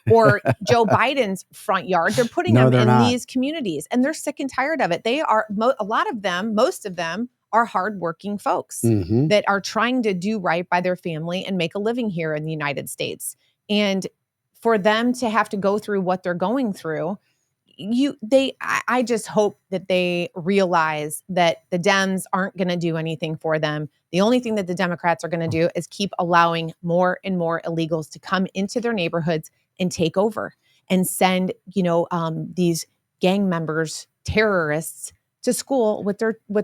or Joe Biden's front yard. They're putting them in these communities, and they're sick and tired of it. They are, a lot of them, most of them, are hardworking folks that are trying to do right by their family and make a living here in the United States. And for them to have to go through what they're going through, I just hope that they realize that the Dems aren't going to do anything for them. The only thing that the Democrats are going to do is keep allowing more and more illegals to come into their neighborhoods and take over and send, these gang members, terrorists to school with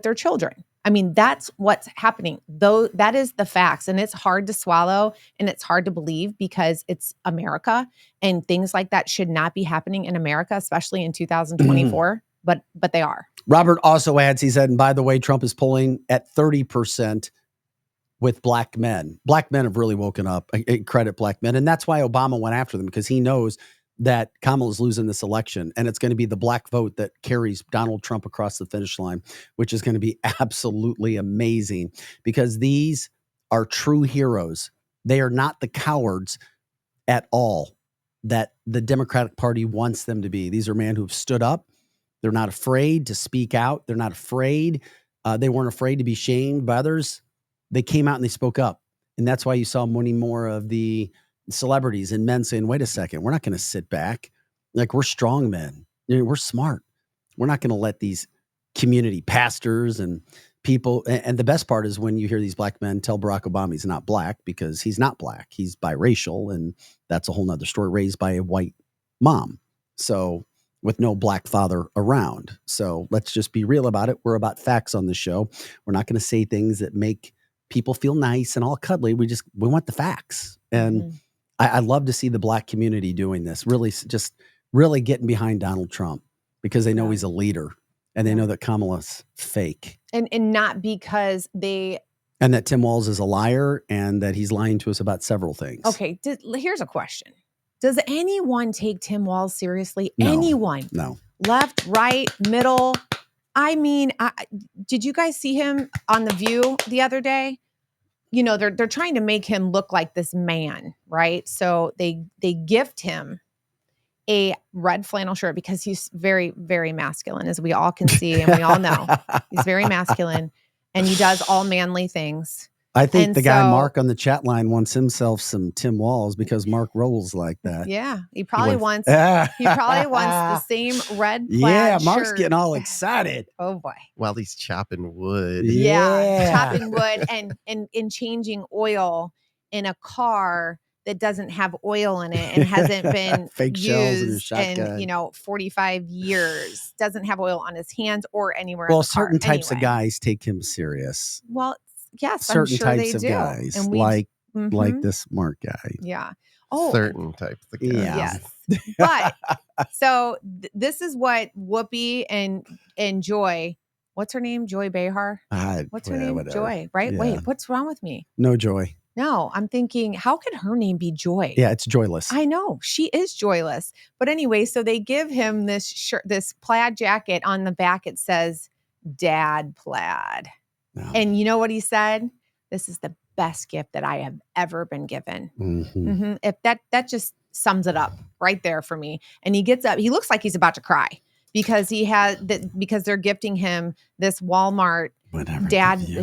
their children. I mean, that's what's happening. Though that is the facts, and it's hard to swallow and it's hard to believe because it's America and things like that should not be happening in America, especially in 2024, but they are. Robert also adds, he said, and by the way, Trump is polling at 30% with black men. Black men have really woken up. I credit black men. And that's why Obama went after them, because he knows that Kamala's losing this election, and it's going to be the black vote that carries Donald Trump across the finish line, which is going to be absolutely amazing, because these are true heroes. They are not the cowards at all that the Democratic Party wants them to be. These are men who've stood up. They're not afraid to speak out. They're not afraid. They weren't afraid to be shamed by others. They came out and they spoke up. And that's why you saw many more of the celebrities and men saying, wait a second, we're not going to sit back. Like, we're strong men. We're smart. We're not going to let these community pastors and people. And the best part is when you hear these black men tell Barack Obama he's not black, because he's not black. He's biracial. And that's a whole nother story, raised by a white mom. So with no black father around. So let's just be real about it. We're about facts on this show. We're not going to say things that make people feel nice and all cuddly. We want the facts. And I love to see the black community doing this, really getting behind Donald Trump, because they know he's a leader, and they know that Kamala's fake. And not because they... And that Tim Walz is a liar, and that he's lying to us about several things. Okay, here's a question. Does anyone take Tim Walz seriously? No. Anyone? No. Left, right, middle? I mean, did you guys see him on The View the other day? They're trying to make him look like this man, right? So they gift him a red flannel shirt because he's very, very masculine, as we all can see and we all know. He's very masculine, and he does all manly things. I think the guy Mark on the chat line wants himself some Tim Walz, because Mark rolls like that. Yeah, he probably wants the same red plaid Mark's shirt. getting all excited. Oh boy. While he's chopping wood. Yeah. Chopping wood and changing oil in a car that doesn't have oil in it and hasn't been fake shells in your used shotgun. in 45 years. Doesn't have oil on his hands or anywhere. Well, in the car. certain types of Anyway. guys take him serious. Well, yes, Certain I'm sure types they of do. guys, And like this Mark guy. Yeah. Oh, Certain types of guys. Yeah. yes. But so this is what Whoopi and Joy. What's her name? Joy Behar. What's her name? Whatever. Joy. Right? Yeah. Wait. What's wrong with me? No joy. No, I'm thinking, how could her name be Joy? Yeah, it's joyless. I know she is joyless. But anyway, so they give him this shirt, this plaid jacket. On the back, it says Dad Plaid. No. And you know what he said? This is the best gift that I have ever been given. If that just sums it up right there for me. And he gets up, he looks like he's about to cry because because they're gifting him this Walmart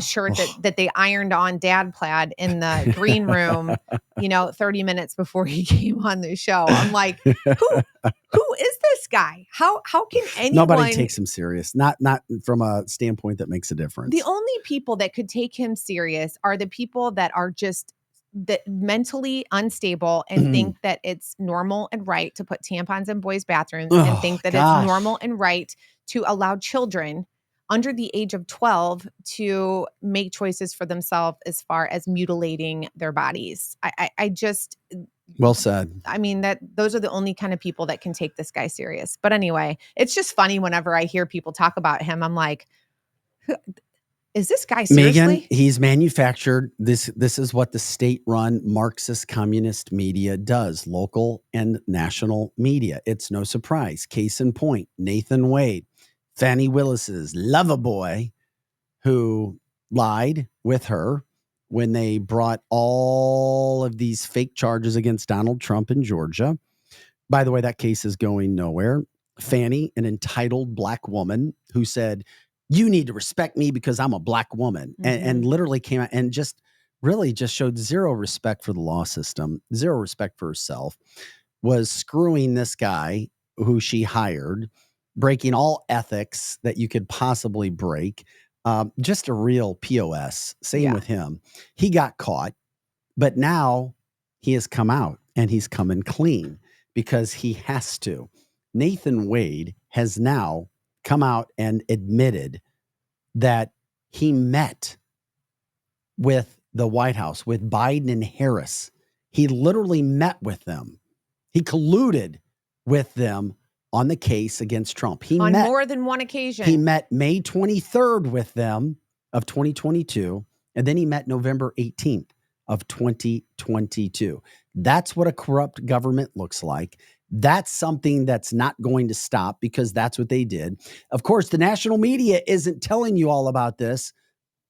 shirt that they ironed on Dad Plaid in the green room, 30 minutes before he came on the show. I'm like, who is this guy? How can anyone? Nobody takes him serious. Not from a standpoint that makes a difference. The only people that could take him serious are the people that are just mentally unstable and think that it's normal and right to put tampons in boys' bathrooms and think that it's normal and right to allow children under the age of 12 to make choices for themselves as far as mutilating their bodies. I just... Well said. I mean, those are the only kind of people that can take this guy serious. But anyway, it's just funny whenever I hear people talk about him. I'm like, is this guy seriously? Megan, he's manufactured. This is what the state-run Marxist communist media does, local and national media. It's no surprise. Case in point, Nathan Wade, Fannie Willis's Loverboy, who lied with her when they brought all of these fake charges against Donald Trump in Georgia. By the way, that case is going nowhere. Fannie, an entitled black woman who said, you need to respect me because I'm a black woman, and literally came out and just showed zero respect for the law system, zero respect for herself, was screwing this guy who she hired, breaking all ethics that you could possibly break. Just a real POS. Same with him. He got caught, but now he has come out and he's coming clean because he has to. Nathan Wade has now come out and admitted that he met with the White House, with Biden and Harris. He literally met with them. He colluded with them on the case against Trump. On more than one occasion. He met May 23rd with them of 2022, and then he met November 18th of 2022. That's what a corrupt government looks like. That's something that's not going to stop because that's what they did. Of course, the national media isn't telling you all about this,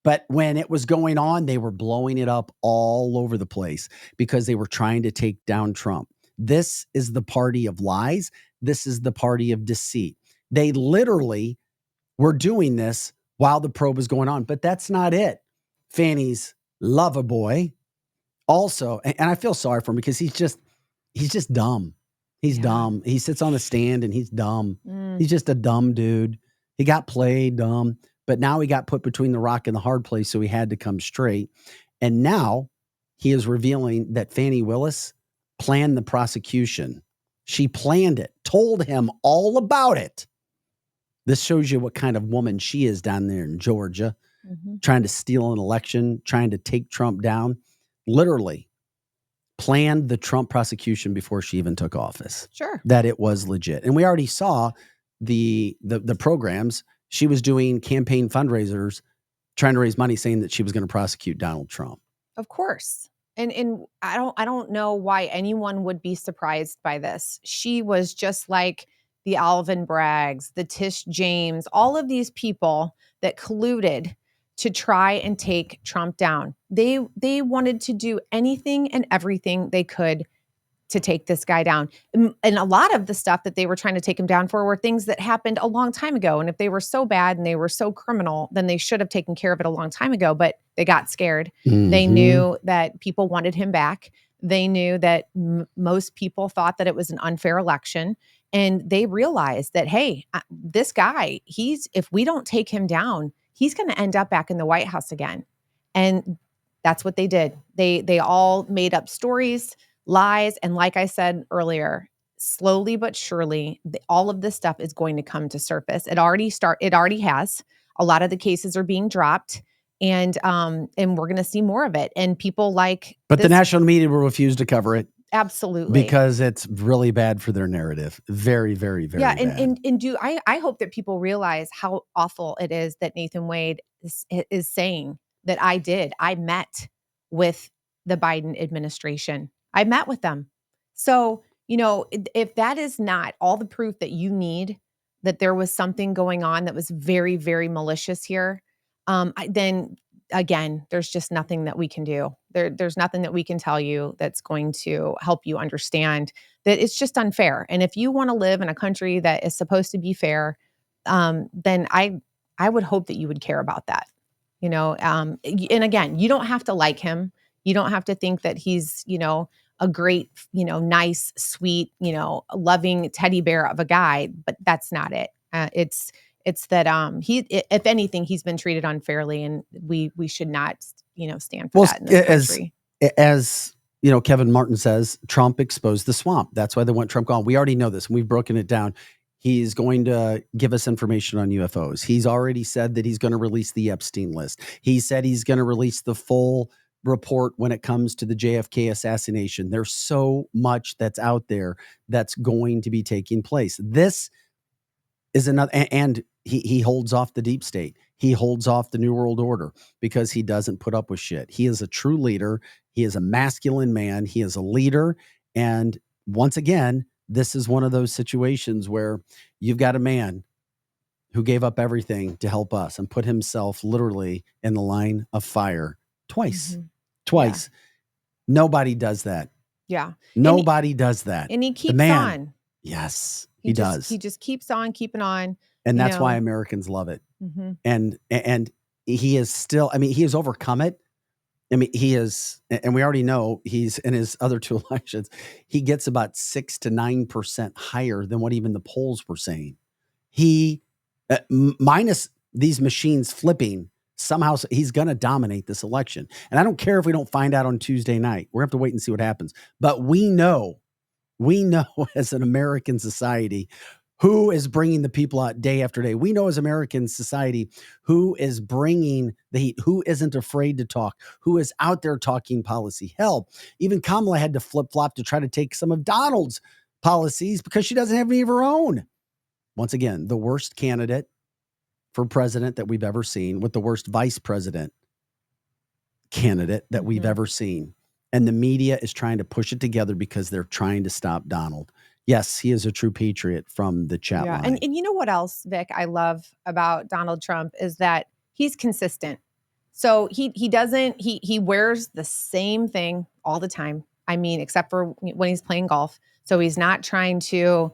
but when it was going on, they were blowing it up all over the place because they were trying to take down Trump. This is the party of lies. This is the party of deceit. They literally were doing this while the probe was going on, but that's not it. Fanny's lover boy also, and I feel sorry for him because he's just dumb. He's dumb. He sits on the stand and he's dumb. He's just a dumb dude. He got played dumb, but now he got put between the rock and the hard place, so he had to come straight. And now he is revealing that Fannie Willis planned the prosecution. She planned it, told him all about it. This shows you what kind of woman she is down there in Georgia, trying to steal an election, trying to take Trump down. Literally planned the Trump prosecution before she even took office. Sure. That it was legit. And we already saw the programs. She was doing campaign fundraisers, trying to raise money, saying that she was going to prosecute Donald Trump. Of course. And I don't know why anyone would be surprised by this. She was just like the Alvin Braggs, the Tish James, all of these people that colluded to try and take Trump down. They wanted to do anything and everything they could to take this guy down. And a lot of the stuff that they were trying to take him down for were things that happened a long time ago. And if they were so bad and they were so criminal, then they should have taken care of it a long time ago, but they got scared. They knew that people wanted him back. They knew that most people thought that it was an unfair election. And they realized that, hey, this guy, if we don't take him down, he's going to end up back in the White House again. And that's what they did. They all made up stories, lies. And like I said earlier, slowly but surely, all of this stuff is going to come to surface. It already has. A lot of the cases are being dropped, and we're going to see more of it. And people but the national media will refuse to cover it. Absolutely. Because it's really bad for their narrative. Very, very, very bad. I hope that people realize how awful it is that Nathan Wade is saying that I met with the Biden administration. I met with them. So, if that is not all the proof that you need that there was something going on that was very, very malicious here, then again, there's just nothing that we can do. There's nothing that we can tell you that's going to help you understand that it's just unfair. And if you want to live in a country that is supposed to be fair, then I would hope that you would care about that. And again, you don't have to like him. You don't have to think that he's, a great, nice, sweet, loving teddy bear of a guy, but that's not it. It's that if anything, he's been treated unfairly, and we should not, stand for that in this country. As Kevin Martin says, Trump exposed the swamp. That's why they want Trump gone. We already know this, and we've broken it down. He's going to give us information on UFOs. He's already said that he's going to release the Epstein list. He said he's going to release the full report when it comes to the JFK assassination. There's so much that's out there that's going to be taking place. This is another, and he holds off the deep state. He holds off the New World Order because he doesn't put up with shit. He is a true leader. He is a masculine man. He is a leader. And once again, this is one of those situations where you've got a man who gave up everything to help us and put himself literally in the line of fire twice. Yeah. Nobody does that. Yeah. Nobody does that. And he keeps on. Yes, he does. He just keeps on keeping on. And that's why Americans love it. And he is still, he has overcome it, I mean, he is, and we already know he's in his other two elections, he gets about 6 to 9% higher than what even the polls were saying. He, minus these machines flipping, somehow he's going to dominate this election. And I don't care if we don't find out on Tuesday night. We're going to have to wait and see what happens. But we know as an American society who is bringing the people out day after day. We know as American society who is bringing the heat, who isn't afraid to talk, who is out there talking policy. Hell, even Kamala had to flip-flop to try to take some of Donald's policies because she doesn't have any of her own. Once again, the worst candidate for president that we've ever seen with the worst vice president candidate that we've ever seen. And the media is trying to push it together because they're trying to stop Donald. Yes, he is a true patriot from the chat line. And you know what else, Vic, I love about Donald Trump is that he's consistent. So he wears the same thing all the time. I mean, except for when he's playing golf. So he's not trying to,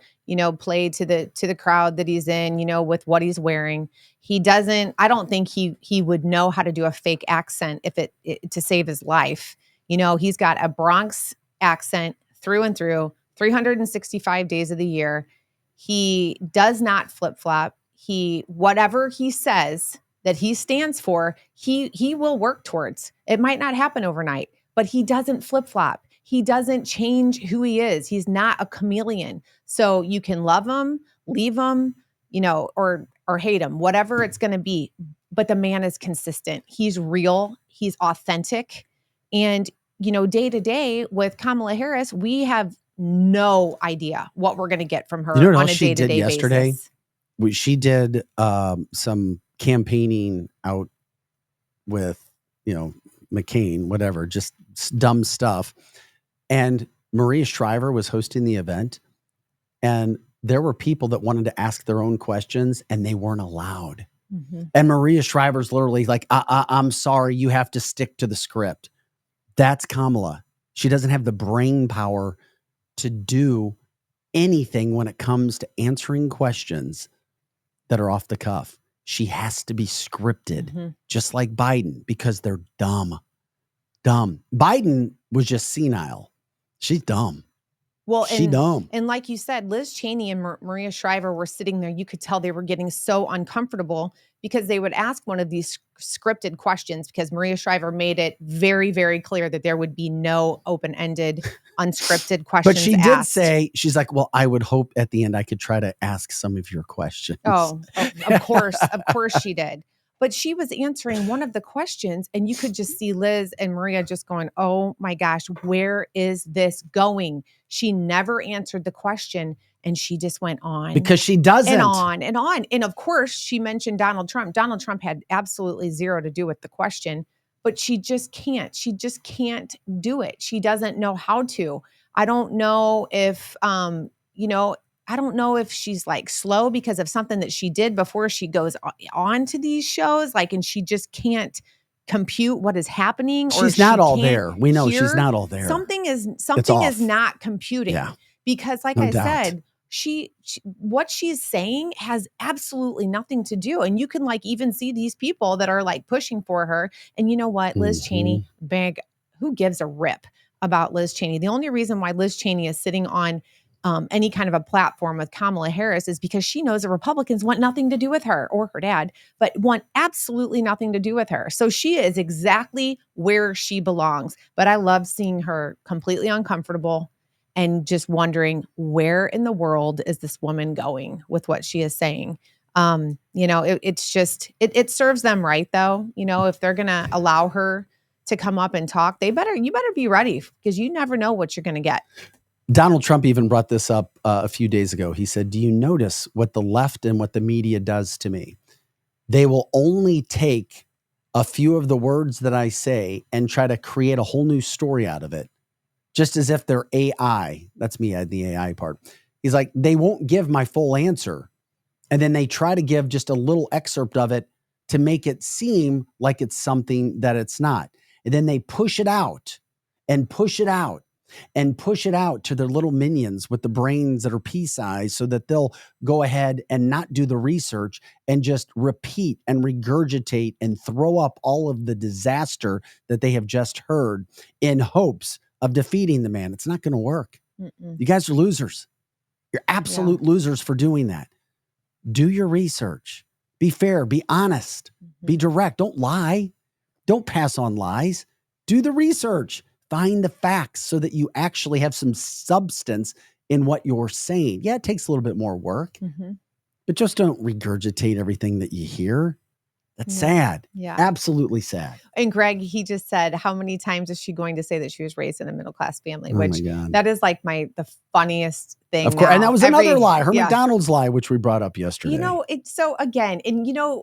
play to the crowd that he's in, with what he's wearing. He doesn't, I don't think he would know how to do a fake accent if it to save his life. He's got a Bronx accent through and through, 365 days of the year. He does not flip-flop. Whatever he says that he stands for, he will work towards. It might not happen overnight, but he doesn't flip-flop. He doesn't change who he is. He's not a chameleon. So you can love him, leave him, or hate him, whatever it's going to be. But the man is consistent. He's real. He's authentic. And, day to day with Kamala Harris, we have no idea what we're going to get from her on a day-to-day basis. She did some campaigning out with, McCain, whatever, just dumb stuff. And Maria Shriver was hosting the event. And there were people that wanted to ask their own questions and they weren't allowed. And Maria Shriver's literally like, I'm sorry, you have to stick to the script. That's Kamala. She doesn't have the brain power to do anything when it comes to answering questions that are off the cuff. She has to be scripted, just like Biden, because they're dumb. Biden was just senile. She's dumb. Well, she's dumb. And like you said, Liz Cheney and Maria Shriver were sitting there. You could tell they were getting so uncomfortable because they would ask one of these scripted questions because Maria Shriver made it very, very clear that there would be no open-ended, unscripted questions But she asked. did say, she's like, well, I would hope at the end I could try to ask some of your questions. Oh, of course she did. But she was answering one of the questions and you could just see Liz and Maria just going, oh my gosh, where is this going? She never answered the question and she just went on. Because she doesn't. And on and on. And of course, she mentioned Donald Trump. Donald Trump had absolutely zero to do with the question, but she just can't. She just can't do it. She doesn't know how to. I don't know if, I don't know if she's like slow because of something that she did before she goes on to these shows, and she just can't compute what is happening. She's not all there. We know she's not all there. Something is not computing because like I said, she what she's saying has absolutely nothing to do. And you can even see these people that are pushing for her. And you know what, Liz Cheney, who gives a rip about Liz Cheney? The only reason why Liz Cheney is sitting on any kind of a platform with Kamala Harris is because she knows the Republicans want nothing to do with her or her dad, but want absolutely nothing to do with her. So she is exactly where she belongs. But I love seeing her completely uncomfortable and just wondering where in the world is this woman going with what she is saying. It's just, it serves them right though. If they're going to allow her to come up and talk, you better be ready because you never know what you're going to get. Donald Trump even brought this up a few days ago. He said, do you notice what the left and what the media does to me? They will only take a few of the words that I say and try to create a whole new story out of it, just as if they're AI. That's me, the AI part. He's like, they won't give my full answer. And then they try to give just a little excerpt of it to make it seem like it's something that it's not. And then they push it out and push it out. and push it out to their little minions with the brains that are pea-sized so that they'll go ahead and not do the research and just repeat and regurgitate and throw up all of the disaster that they have just heard in hopes of defeating the man. It's not going to work. Mm-mm. You guys are losers. You're absolute losers for doing that. Do your research. Be fair. Be honest. Be direct. Don't lie. Don't pass on lies. Do the research. Find the facts so that you actually have some substance in what you're saying. Yeah, it takes a little bit more work, but just don't regurgitate everything that you hear. That's sad. Yeah. Absolutely sad. And Greg, he just said, how many times is she going to say that she was raised in a middle-class family? Oh Which my God. that is like the funniest thing. Of course. And that was another lie, her yeah. McDonald's lie, which we brought up yesterday. You know, it's so again, and you know,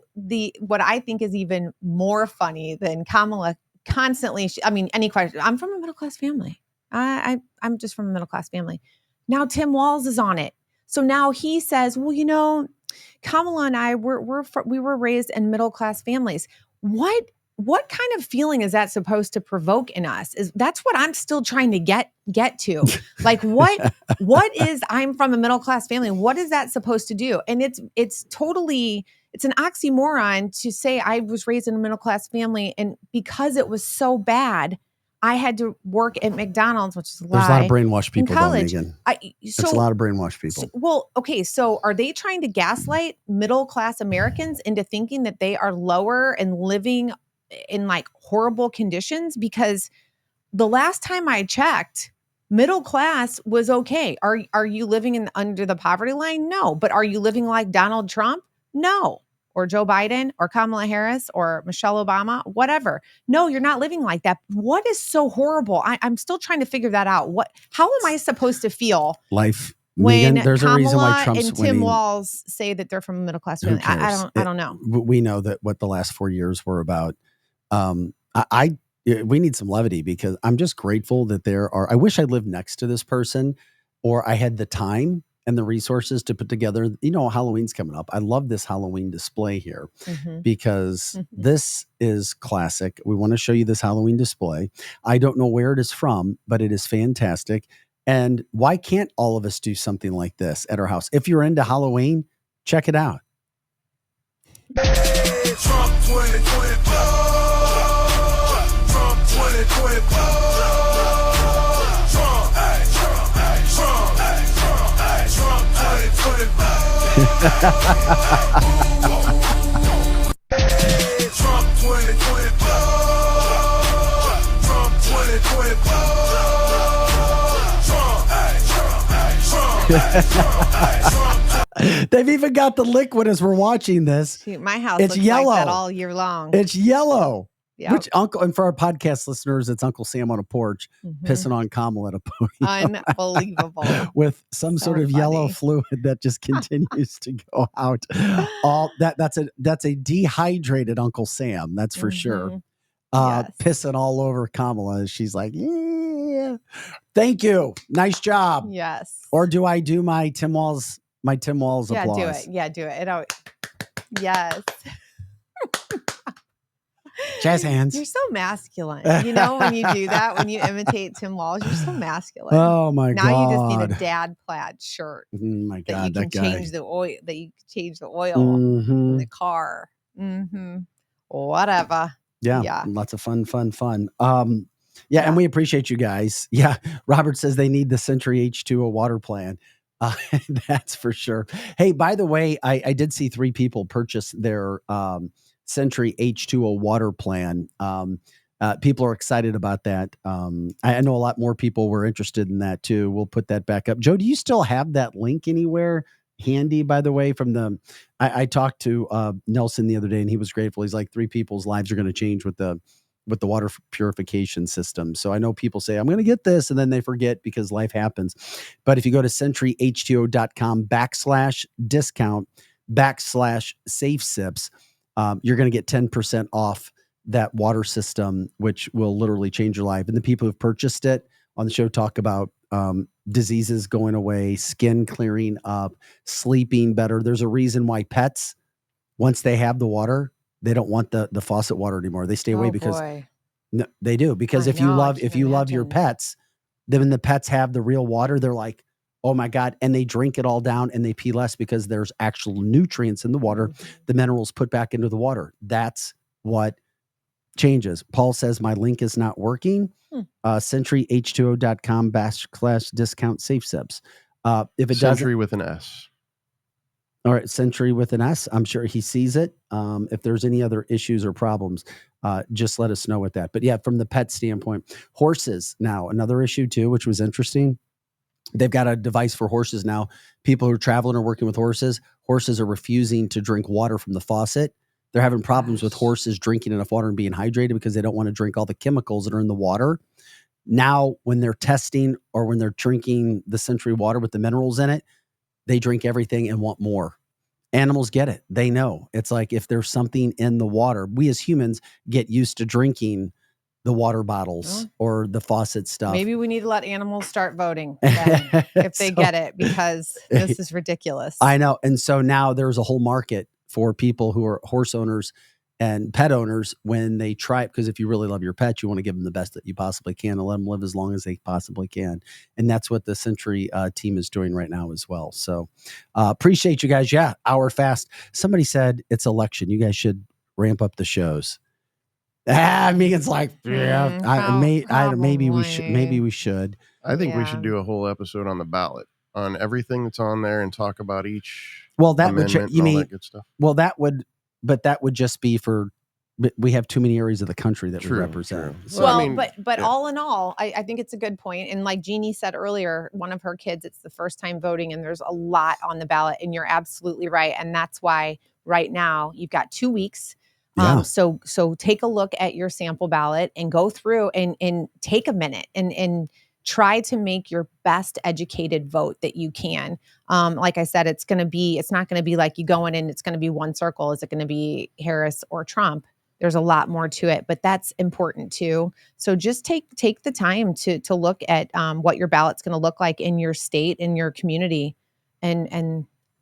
what I think is even more funny than Kamala constantly, any question. I'm from a middle-class family. I'm just from a middle-class family. Now Tim Walz is on it. So now he says, well, you know, Kamala and I we were raised in middle-class families. What kind of feeling is that supposed to provoke in us? That's what I'm still trying to get to. Like what is I'm from a middle-class family? What is that supposed to do? And it's an oxymoron to say I was raised in a middle-class family, and because it was so bad, I had to work at McDonald's, which is a lie. There's a lot of brainwashed people, in college. Megan. It's a lot of brainwashed people. So are they trying to gaslight middle-class Americans into thinking that they are lower and living in like horrible conditions? Because the last time I checked, middle class was okay. Are you living under the poverty line? No. But are you living like Donald Trump? No. Or Joe Biden or Kamala Harris or Michelle Obama, whatever. No, you're not living like that. What is so horrible? I'm still trying to figure that out. How am I supposed to feel? Life. When Megan, there's Kamala a reason why Trump's and Tim winning. Walz say that they're from a middle class family. I don't know. We know that what the last 4 years were about. We need some levity because I'm just grateful that I wish I lived next to this person, or I had the time and the resources to put together. You know, Halloween's coming up. I love this Halloween display here because this is classic. We want to show you this Halloween display. I don't know where it is from, but it is fantastic. And why can't all of us do something like this at our house? If you're into Halloween, check it out. Trump 2024. Trump 2024. Trump 2024. Trump 2024. They've even got the liquid as we're watching this. Shoot, my house It's looks yellow. like that all year long. It's yellow. Yep. Which and for our podcast listeners, it's Uncle Sam on a porch pissing on Kamala at a podium. Unbelievable. With some sort of yellow fluid that just continues to go out. That's a dehydrated Uncle Sam, that's for sure. Yes. Pissing all over Kamala. She's like, yeah. Thank you. Nice job. Yes. Or do I do my Tim Walz applause? Do it. Yeah, do it. Yes. Jazz hands. You're so masculine. You know, when you do that, when you imitate Tim Walz, you're so masculine. Oh my God. Now you just need a dad plaid shirt. Oh my God, that you can change the oil. That you can change the oil in the car. Whatever. Yeah. Lots of fun. And we appreciate you guys. Yeah. Robert says they need the Century H2O water plan. That's for sure. Hey, by the way, I did see 3 people purchase their Century H2O water plan. People are excited about that. I know a lot more people were interested in that too. We'll put that back up. Joe, do you still have that link anywhere handy, by the way, I talked to Nelson the other day and he was grateful. He's like, 3 people's lives are going to change with the water purification system. So I know people say, I'm going to get this, and then they forget because life happens. But if you go to centuryh2o.com/discount/SafeSips, you're going to get 10% off that water system, which will literally change your life. And the people who've purchased it on the show talk about diseases going away, skin clearing up, sleeping better. There's a reason why pets, once they have the water, they don't want the faucet water anymore. They stay away because no, they do. Because if you love your pets, Then when the pets have the real water, they're like, oh my God. And they drink it all down and they pee less because there's actual nutrients in the water, the minerals put back into the water. That's what changes. Paul says my link is not working. CentryH2O.com/discount safe sips. If it doesn't, Century with an S. all right, Century with an S. I'm sure he sees it. If there's any other issues or problems, just let us know with that. But yeah, from the pet standpoint, horses now, another issue too, which was interesting. They've got a device for horses now. People who are traveling or working with horses are refusing to drink water from the faucet. They're having problems with horses drinking enough water and being hydrated because they don't want to drink all the chemicals that are in the water. Now, when they're testing or when they're drinking the Century water with the minerals in it, they drink everything and want more. Animals get it. They know. It's like if there's something in the water, we as humans get used to drinking the water bottles or the faucet stuff. Maybe we need to let animals start voting then, if they get it, because this is ridiculous. I know. And so now there's a whole market for people who are horse owners and pet owners when they try it, because if you really love your pet, you want to give them the best that you possibly can and let them live as long as they possibly can. And that's what the Century team is doing right now as well. So appreciate you guys. Yeah, hour fast. Somebody said it's election. You guys should ramp up the shows. Megan's like, maybe we should. I think we should do a whole episode on the ballot, on everything that's on there, and talk about each. Well, that would that good stuff. Well, that would just be for. We have too many areas of the country that we represent. True. So, Well, but all in all, I think it's a good point. And like Jeannie said earlier, one of her kids, it's the first time voting, and there's a lot on the ballot. And you're absolutely right. And that's why right now you've got 2 weeks. So take a look at your sample ballot and go through and take a minute and try to make your best educated vote that you can. Like I said, it's not going to be like you go in and it's going to be one circle. Is it going to be Harris or Trump? There's a lot more to it, but that's important too. So just take the time to look at what your ballot's going to look like in your state, in your community, and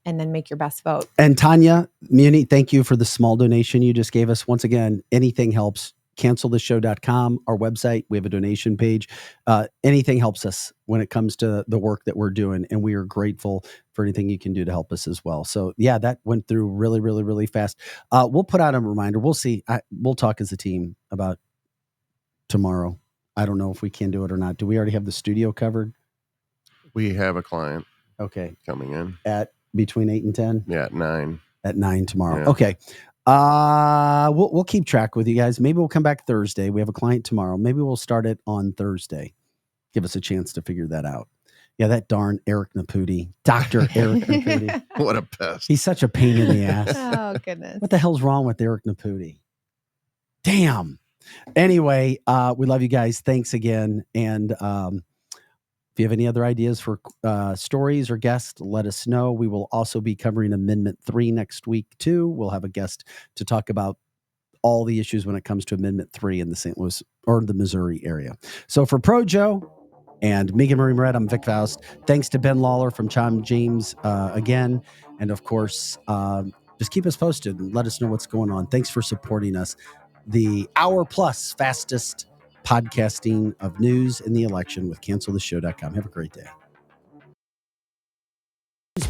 then make your best vote. And Tanya Muni, thank you for the small donation you just gave us. Once again, anything helps. CancelThisShow.com, our website. We have a donation page. Anything helps us when it comes to the work that we're doing. And we are grateful for anything you can do to help us as well. So yeah, that went through really, really, really fast. We'll put out a reminder. We'll see. We'll talk as a team about tomorrow. I don't know if we can do it or not. Do we already have the studio covered? We have a client. Okay. Coming in. At between 8 and 10? Yeah, at 9. At 9 tomorrow. Yeah. Okay. We'll keep track with you guys. Maybe we'll come back Thursday. We have a client tomorrow. Maybe we'll start it on Thursday. Give us a chance to figure that out. Yeah, that darn Eric Naputi. Dr. Eric Naputi. What a pest. He's such a pain in the ass. Oh, goodness. What the hell's wrong with Eric Naputi? Damn. Anyway, we love you guys. Thanks again. And if you have any other ideas for stories or guests, let us know. We will also be covering Amendment 3 next week, too. We'll have a guest to talk about all the issues when it comes to Amendment 3 in the St. Louis or the Missouri area. So for Pro Joe and Megan Marie Moret, I'm Vic Faust. Thanks to Ben Lawler from Chom James again. And of course, just keep us posted and let us know what's going on. Thanks for supporting us. The hour plus fastest podcasting of news in the election with CancelThisShow.com. Have a great day.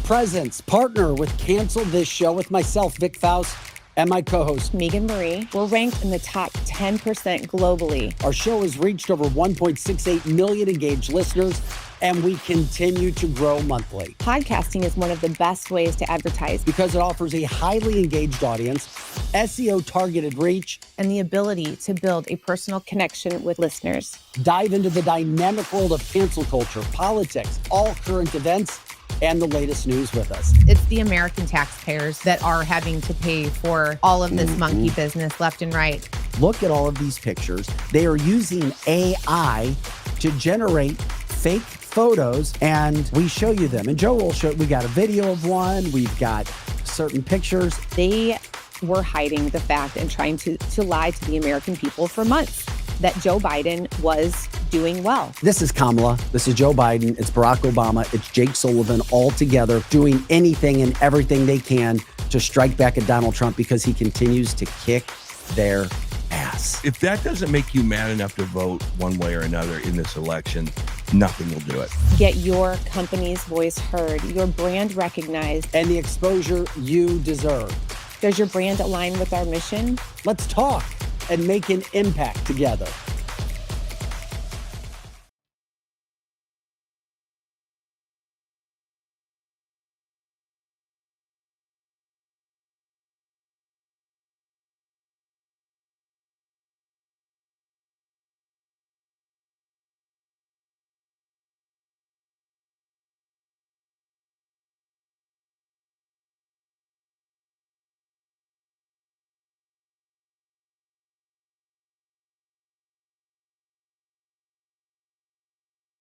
Presents partner with Cancel This Show with myself, Vic Faust, and my co-host, Megan Marie. We're ranked in the top 10% globally. Our show has reached over 1.68 million engaged listeners, and we continue to grow monthly. Podcasting is one of the best ways to advertise because it offers a highly engaged audience, SEO targeted reach, and the ability to build a personal connection with listeners. Dive into the dynamic world of cancel culture, politics, all current events, and the latest news with us. It's the American taxpayers that are having to pay for all of this monkey business left and right. Look at all of these pictures. They are using AI to generate fake photos, and we show you them. And Joe will show, we got a video of one. We've got certain pictures. They were hiding the fact and trying to lie to the American people for months that Joe Biden was doing well. This is Kamala. This is Joe Biden. It's Barack Obama. It's Jake Sullivan all together doing anything and everything they can to strike back at Donald Trump because he continues to kick their ass. If that doesn't make you mad enough to vote one way or another in this election, nothing will do it. Get your company's voice heard, your brand recognized, and the exposure you deserve. Does your brand align with our mission? Let's talk and make an impact together.